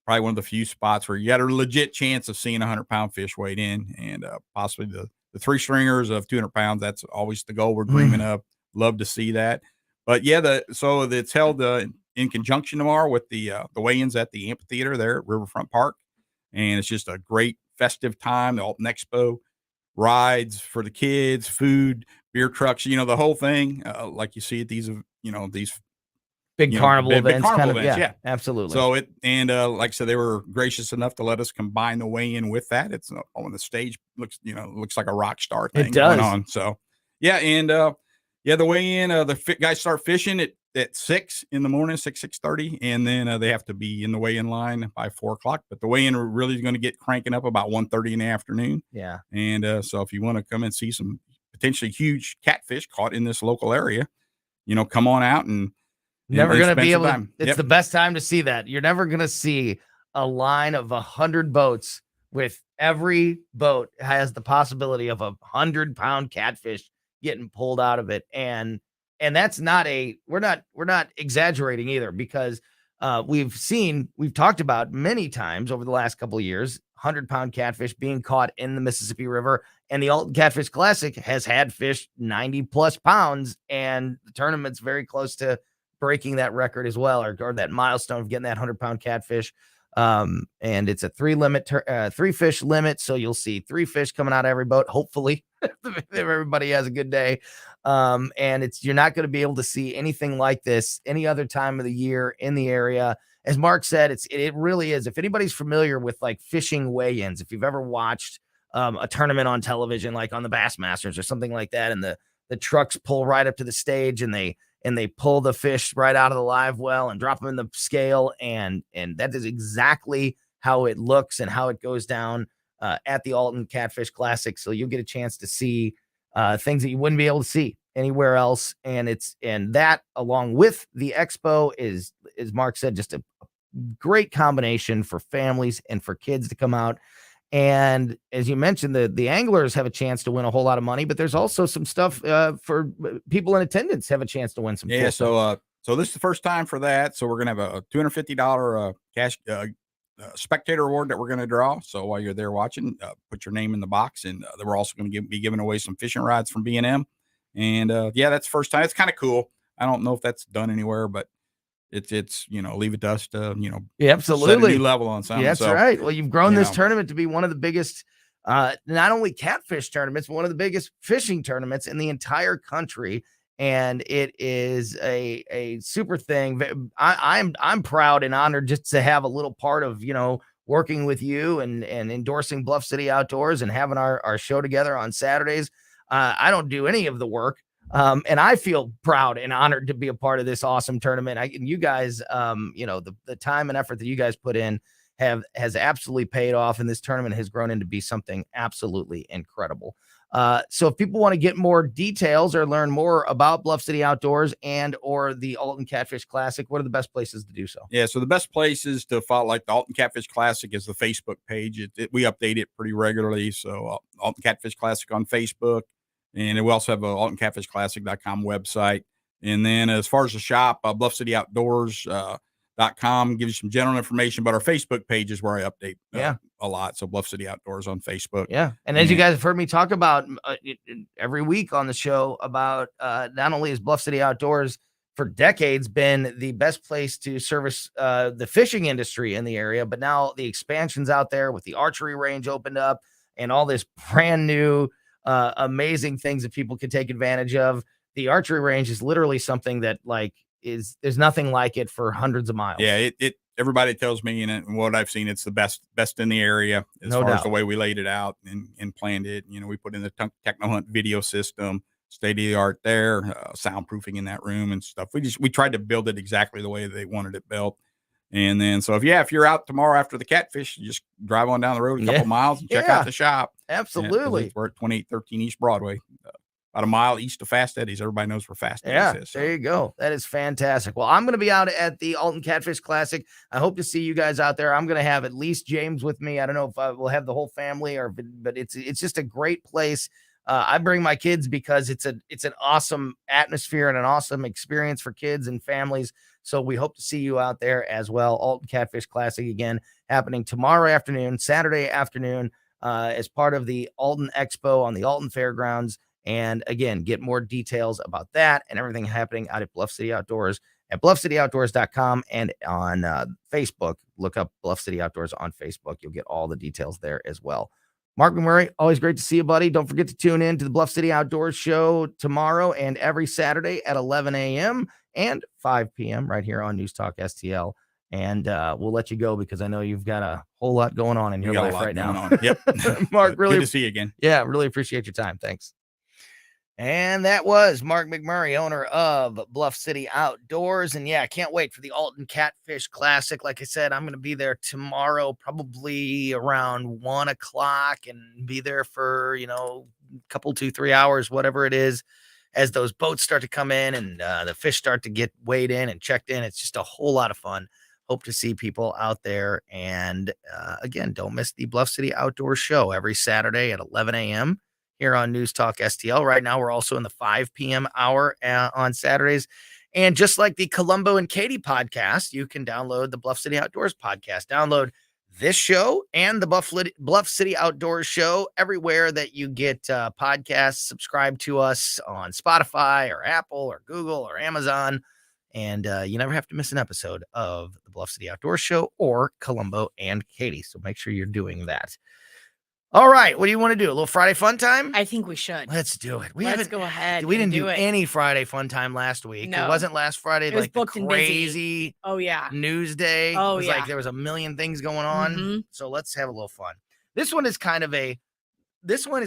Probably one of the few spots where you got a legit chance of seeing 100-pound fish weighed in, and possibly the three stringers of 200 pounds. That's always the goal we're dreaming of. Love to see that. But yeah, so it's held in conjunction tomorrow with the weigh-ins at the amphitheater there at Riverfront Park, and it's just a great festive time. The Alton Expo, rides for the kids, food, beer trucks, the whole thing, like you see at these big carnival events, big carnival events, yeah, absolutely. So like I said, they were gracious enough to let us combine the weigh-in with that. It's on the stage looks like a rock star thing going on. So yeah, and the weigh-in, the guys start fishing at 6 in the morning, 6:30, and then they have to be in the weigh-in line by 4 o'clock. But the weigh-in really is going to get cranking up about 1:30 in the afternoon. Yeah. And so if you want to come and see some potentially huge catfish caught in this local area, come on out and never going to be able to. It's the best time to see that. You're never going to see a line of 100 boats with every boat has the possibility of 100-pound catfish getting pulled out of it. And that's not we're not exaggerating either, because we've talked about many times over the last couple of years 100-pound catfish being caught in the Mississippi River, and the Alton Catfish Classic has had fish 90 plus pounds, and the tournament's very close to breaking that record as well, or that milestone of getting that 100-pound catfish. And it's a 3 fish limit, so you'll see 3 fish coming out of every boat, hopefully, if everybody has a good day. And you're not going to be able to see anything like this any other time of the year in the area. As Mark said, it really is. If anybody's familiar with like fishing weigh-ins, if you've ever watched a tournament on television, like on the Bassmasters or something like that, and the trucks pull right up to the stage and they pull the fish right out of the live well and drop them in the scale. And that is exactly how it looks and how it goes down at the Alton Catfish Classic. So you'll get a chance to see things that you wouldn't be able to see anywhere else. And that along with the expo is, as Mark said, just a great combination for families and for kids to come out And as you mentioned, the anglers have a chance to win a whole lot of money, but there's also some stuff for people in attendance have a chance to win some. Yeah. Cool stuff. So this is the first time for that. So we're going to have a $250 cash spectator award that we're going to draw. So while you're there watching, put your name in the box, and then we're also going to be giving away some fishing rods from B&M. And yeah, that's the first time. It's kind of cool. I don't know if that's done anywhere, but it's leave it to us to Yeah, absolutely. set a new level on something. Yeah, that's so, right. Well, you've grown this know. tournament to be one of the biggest, not only catfish tournaments, but one of the biggest fishing tournaments in the entire country. And it is a super thing. I'm proud and honored just to have a little part of working with you and endorsing Bluff City Outdoors and having our show together on Saturdays. I don't do any of the work. And I feel proud and honored to be a part of this awesome tournament. And you guys, the time and effort that you guys put in has absolutely paid off, and this tournament has grown into be something absolutely incredible. So if people want to get more details or learn more about Bluff City Outdoors or the Alton Catfish Classic, what are the best places to do so? Yeah, so the best places to follow, like the Alton Catfish Classic, is the Facebook page. We update it pretty regularly. So Alton Catfish Classic on Facebook. And we also have a AltonCatfishClassic.com website. And then as far as the shop, BluffCityOutdoors.com gives you some general information, but our Facebook page is where I update a lot. So Bluff City Outdoors on Facebook. Yeah. And as you guys have heard me talk about every week on the show about not only is Bluff City Outdoors for decades been the best place to service the fishing industry in the area, but now the expansions out there with the archery range opened up and all this brand new amazing things that people can take advantage of. The archery range is literally something that there's nothing like it for hundreds of miles. Yeah, everybody tells me, and what I've seen, it's the best in the area as No far doubt. as the way we laid it out and planned it. We put in the Techno Hunt video system, state of the art there, soundproofing in that room and stuff. We tried to build it exactly the way they wanted it built. And then, so if you're out tomorrow after the catfish, you just drive on down the road a couple miles and check out the shop. Absolutely. We're at 2813 East Broadway, about a mile east of Fast Eddie's. Everybody knows where Fast Yeah, Eddie's is. there you go. That is fantastic. Well, I'm going to be out at the Alton Catfish Classic. I hope to see you guys out there. I'm going to have at least James with me. I don't know if I will have the whole family but it's just a great place. I bring my kids because it's an awesome atmosphere and an awesome experience for kids and families. So we hope to see you out there as well. Alton Catfish Classic again happening tomorrow afternoon, Saturday afternoon, as part of the Alton Expo on the Alton Fairgrounds. And again, get more details about that and everything happening out at Bluff City Outdoors at BluffCityOutdoors.com and on Facebook. Look up Bluff City Outdoors on Facebook. You'll get all the details there as well. Mark McMurray, always great to see you, buddy. Don't forget to tune in to the Bluff City Outdoors show tomorrow and every Saturday at 11 a.m. and 5 p.m. right here on News Talk STL. And we'll let you go because I know you've got a whole lot going on in your life right now. Yep. Mark, really good to see you again. Yeah, really appreciate your time. Thanks. And that was Mark McMurray, owner of Bluff City Outdoors. And yeah, I can't wait for the Alton Catfish Classic. Like I said, I'm going to be there tomorrow, probably around 1 o'clock, and be there for, a couple, 2-3 hours, whatever it is, as those boats start to come in and the fish start to get weighed in and checked in. It's just a whole lot of fun. Hope to see people out there. And again, don't miss the Bluff City Outdoors show every Saturday at 11 a.m. here on News Talk STL. Right now, we're also in the 5 p.m. hour on Saturdays. And just like the Colombo and Katie podcast, you can download the Bluff City Outdoors podcast. Download this show and the Bluff City Outdoors show everywhere that you get podcasts. Subscribe to us on Spotify or Apple or Google or Amazon. And you never have to miss an episode of the Bluff City Outdoors show or Colombo and Katie. So make sure you're doing that. All right. What do you want to do? A little Friday fun time? I think we should. Let's do it. Let's go ahead. We didn't and do it. any Friday fun time last week. No. It wasn't last Friday. It was Like the booked and busy. crazy Oh, yeah. news day. Oh, it was yeah. like there was a million things going on. Mhm. So let's have a little fun. This one is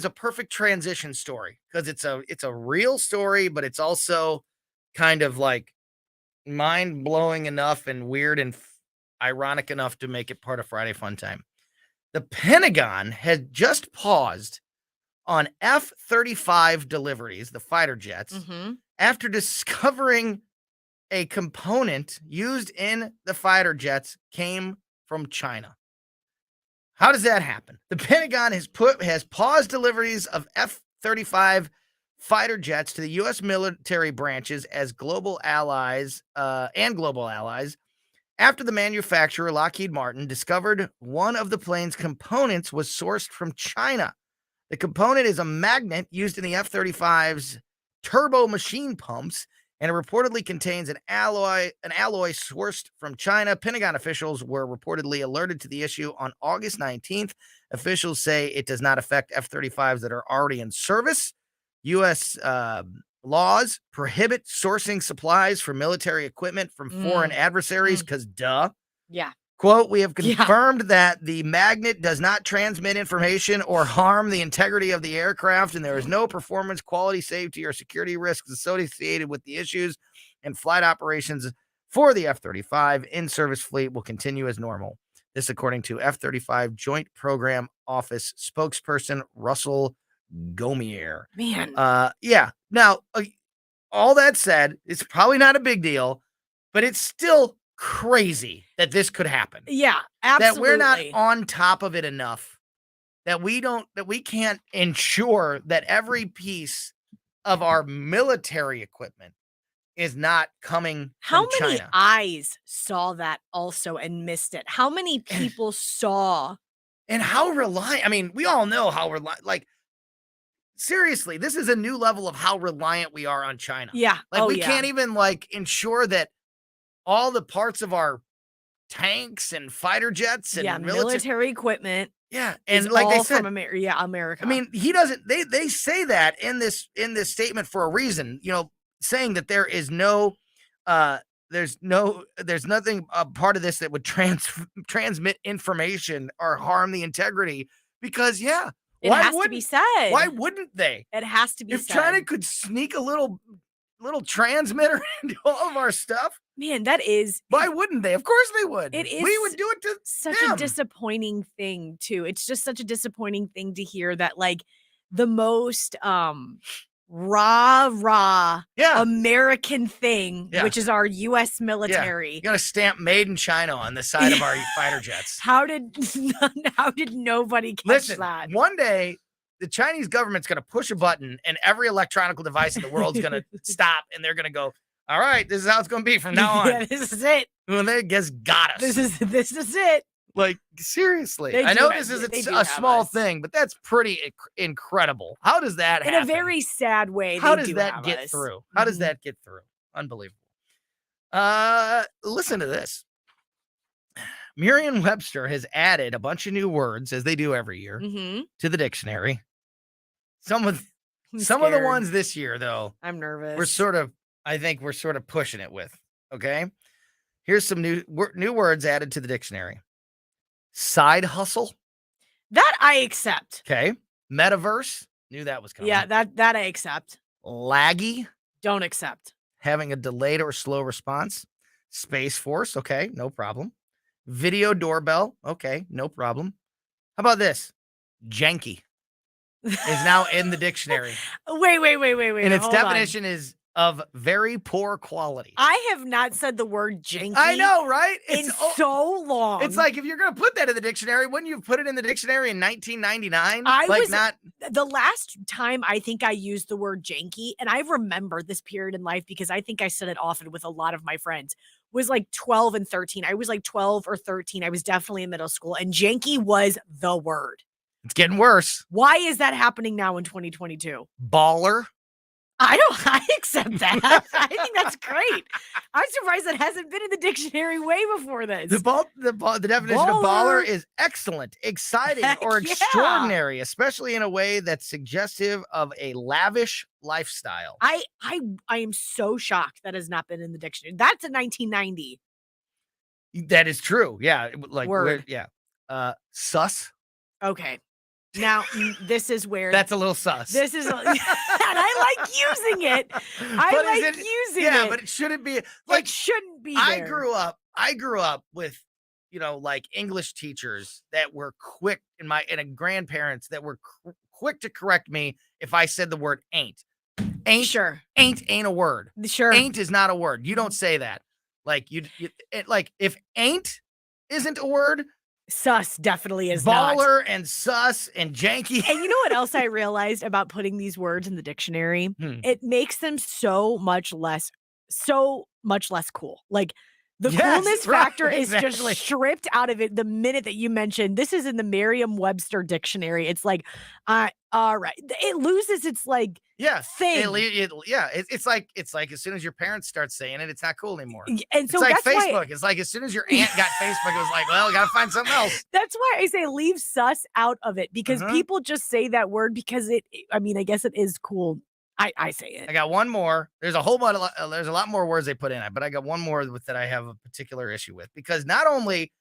a perfect transition story because it's a real story, but it's also kind of like mind-blowing enough and weird and ironic enough to make it part of Friday Fun Time. The Pentagon had just paused on F-35 deliveries, the fighter jets, after discovering a component used in the fighter jets came from China. How does that happen? The Pentagon has paused deliveries of F-35 fighter jets to the U.S. military branches as global allies after the manufacturer Lockheed Martin discovered one of the plane's components was sourced from China. The component is a magnet used in the F-35's turbo machine pumps, and it reportedly contains an alloy sourced from China. Pentagon officials were reportedly alerted to the issue on August 19th. Officials say it does not affect F-35s that are already in service. U.S. laws prohibit sourcing supplies for military equipment from foreign adversaries because duh. Yeah. Quote, we have confirmed that the magnet does not transmit information or harm the integrity of the aircraft, and there is no performance, quality, safety, or security risks associated with the issues, and flight operations for the F-35 in-service fleet will continue as normal. This according to F-35 Joint Program Office spokesperson Russell Gomier. Man. Yeah. Now, all that said, it's probably not a big deal, but it's still crazy that this could happen. Yeah, absolutely. That we're not on top of it enough. That we can't ensure that every piece of our military equipment is not coming How from many China. eyes saw that also and missed it? How many people saw? And how reliant, I mean, we all know how reliant, like, seriously, this is a new level of how reliant we are on China. Yeah. Like, we can't even, like, ensure that all the parts of our tanks and fighter jets and military equipment. Yeah. And And like all they said, from America. I mean, he doesn't, they say that in this statement for a reason, saying that there is no, there's nothing part of this that would transmit information or harm the integrity because it has to be said. Why wouldn't they? It has to be If said. China could sneak a little transmitter into all of our stuff, man, that is. Why wouldn't they? Of course they would. It is. We would do it to such them. a disappointing thing too. It's just such a disappointing thing to hear that like the most rah American thing, which is our U.S. military. You got a stamp "Made in China" on the side of our fighter jets. How did nobody catch that? One day the Chinese government's going to push a button and every electronic device in the world's going to stop and they're going to go, all right, this is how it's going to be from now on. Yeah, this is it. Well, they just got us. This is it. Like, seriously. They I do know have- this they is do a have small us. thing, but that's pretty incredible. How does that In happen? a very sad way. How they does do that have get us. through? How does Mhm. that get through? Unbelievable. Listen to this. Merriam-Webster has added a bunch of new words, as they do every year, Mhm. to the dictionary. Some of the scared. ones this year, though, I'm nervous. I think we're sort of pushing it with. Okay, here's some new words added to the dictionary. Side hustle. That I accept. Okay, metaverse. Knew that was coming. Yeah, that I accept. Laggy. Don't accept. Having a delayed or slow response. Space Force. Okay, no problem. Video doorbell. Okay, no problem. How about this? Janky is now in the dictionary. Wait. And its hold on. definition is of very poor quality. I have not said the word janky. I know, right? In so long. It's like if you're going to put that in the dictionary, wouldn't you have put it in the dictionary in 1999? The last time I think I used the word janky, and I remember this period in life because I think I said it often with a lot of my friends, was like 12 and 13. I was like 12 or 13. I was definitely in middle school, and janky was the word. It's getting worse. Why is that happening now in 2022? Baller. I accept that. I think that's great. I'm surprised that hasn't been in the dictionary way before this. The definition of baller is excellent, exciting, or extraordinary, especially in a way that's suggestive of a lavish lifestyle. I am so shocked that has not been in the dictionary. That's a 1990. That is true. Yeah. Word. Yeah. Sus. Okay. Now, this is where That's a little sus. This is, and I like using it. Using it. Yeah, but it shouldn't be. Like, it shouldn't be. I grew up with, like English teachers that were quick and grandparents that were quick to correct me if I said the word ain't. Ain't sure. Ain't a word. Sure. Ain't is not a word. You don't say that. Like like if ain't isn't a word, Sus definitely is not. Baller and sus and janky. And you know what else I realized about putting these words in the dictionary? It makes them so much less cool. Like the coolness factor is just stripped out of it the minute that you mention this is in the Merriam-Webster dictionary. It's like, all right. It loses its thing. It's like as soon as your parents start saying it, it's not cool anymore. And so it's like that's Facebook. why, it's like as soon as your aunt got Facebook, it was like, well, gotta find something else. That's why I say leave sus out of it, because people just say that word because I guess it is cool. I say it. I got one more. There's a whole bunch of, there's a lot more words they put in it, but I got one more that I have a particular issue with, because not only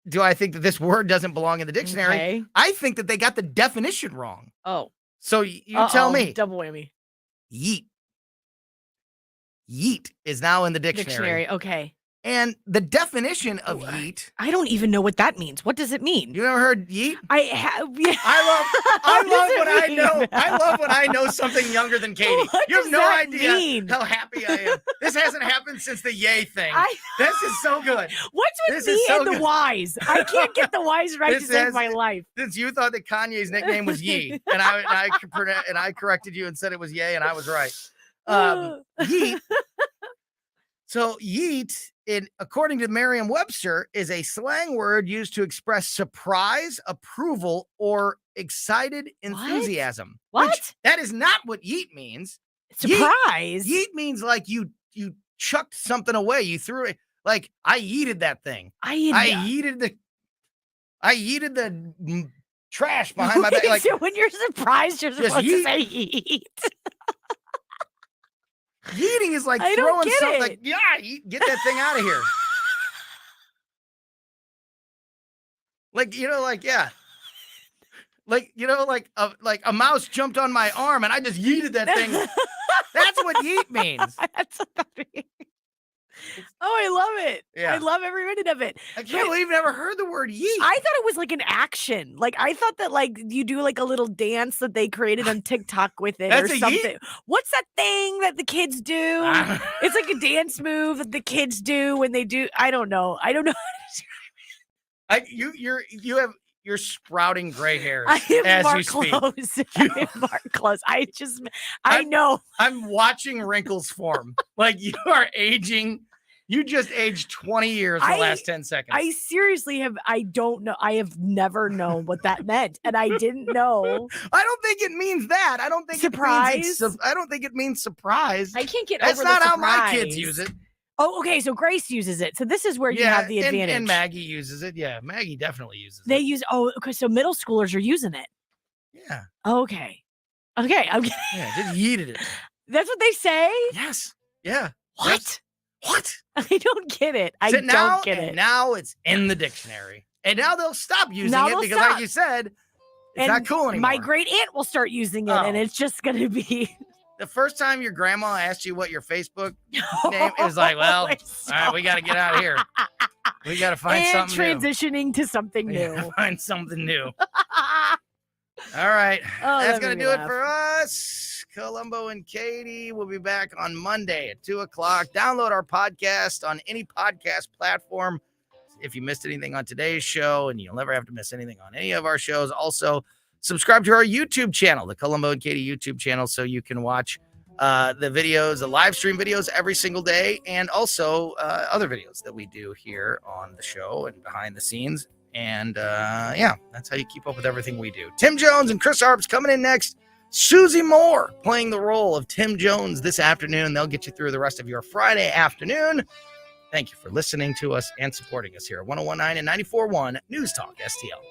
do I think that this word doesn't belong in the dictionary, I think that they got the definition wrong. Oh. So you tell me. Double whammy. Yeet. Yeet is now in the dictionary. Okay. And the definition of yeet, I don't even know what that means. What does it mean? You never heard yeet? I have. Yeah. I love when I know. I love when I know something younger than Katie. What You have does no that idea mean? how happy I am. This hasn't happened since the yay thing. This is so good. What's with This me is so and the good. Y's? I can't get the Y's right to This save has- my life. Since you thought that Kanye's nickname was Yee, and I corrected you and said it was Yay, and I was right. Yeet. So yeet, according to Merriam-Webster, is a slang word used to express surprise, approval, or excited enthusiasm. What? Which, that is not what yeet means. Surprise? Yeet means like you chucked something away. You threw it. Like I yeeted that thing. I yeeted the trash behind my back. Like So when you're surprised, you're Just supposed to yeet. say yeet. yeeting is like I don't throwing get something. it. Like, get that thing out of here. Like a mouse jumped on my arm and I just yeeted that thing. That's what yeet means. That's what that means. Oh, I love it. Yeah. I love every minute of it. I can't believe you've never heard the word yeet. I thought it was like an action. Like I thought that like you do like a little dance that they created on TikTok with it That's or a yeet? something. What's that thing that the kids do? It's like a dance move that the kids do when they do. I don't know. You're sprouting gray hairs I am as Mark you speak. Close. I am Mark Close. I know. I'm watching wrinkles form. Like you are aging. You just aged 20 years in the last 10 seconds. I seriously have. I don't know. I have never known what that meant, and I didn't know. I don't think it means that. I don't think Surprise? I don't think it means surprise. I can't get That's over not the how my surprise. kids use it. Oh, okay. So Grace uses it. So this is where you have the advantage. And Maggie uses it. Yeah, Maggie definitely uses it. They use. Oh, okay. So middle schoolers are using it. Yeah. Okay. Okay. Yeah, just yeeted it. That's what they say. Yes. Yeah. What? What? I don't get it. I So don't get it. Now it's in the dictionary. And now they'll stop using Now it they'll because, stop. like you said, it's And not cool anymore. My great aunt will start using it, and it's just going to be. The first time your grandma asked you what your Facebook name, it was like, well, all right, we got to get out of here. We got to find and something new. transitioning to something We gotta new. find something new. All right. Oh, That's that going made to me do it laugh. for us. Colombo and Katie will be back on Monday at 2:00. Download our podcast on any podcast platform. If you missed anything on today's show, and you'll never have to miss anything on any of our shows. Also, subscribe to our YouTube channel, the Colombo and Katie YouTube channel, so you can watch the videos, the live stream videos every single day, and also other videos that we do here on the show and behind the scenes. And that's how you keep up with everything we do. Tim Jones and Chris Arps coming in next. Susie Moore playing the role of Tim Jones this afternoon. They'll get you through the rest of your Friday afternoon. Thank you for listening to us and supporting us here at 101.9 and 94.1 News Talk STL.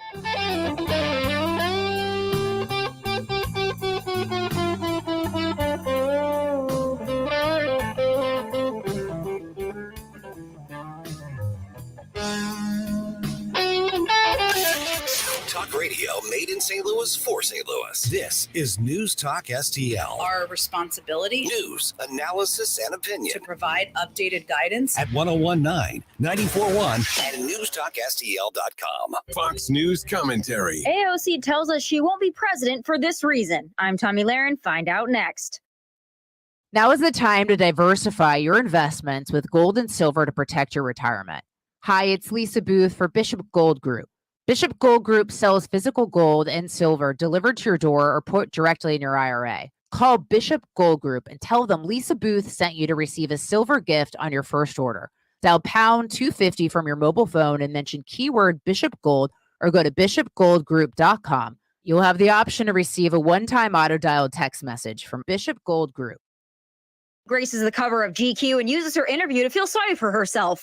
Talk radio made in St. Louis for St. Louis. This is News Talk STL. Our responsibility News, analysis, and opinion. to provide updated guidance. At 101.9, 94.1, and NewsTalkSTL.com. Fox News commentary. AOC tells us she won't be president for this reason. I'm Tommy Lahren. Find out next. Now is the time to diversify your investments with gold and silver to protect your retirement. Hi, it's Lisa Booth for Bishop Gold Group. Bishop Gold Group sells physical gold and silver delivered to your door or put directly in your IRA. Call Bishop Gold Group and tell them Lisa Booth sent you to receive a silver gift on your first order. Dial pound 250 from your mobile phone and mention keyword Bishop Gold or go to bishopgoldgroup.com. You'll have the option to receive a one-time auto-dialed text message from Bishop Gold Group. Grace is the cover of GQ and uses her interview to feel sorry for herself.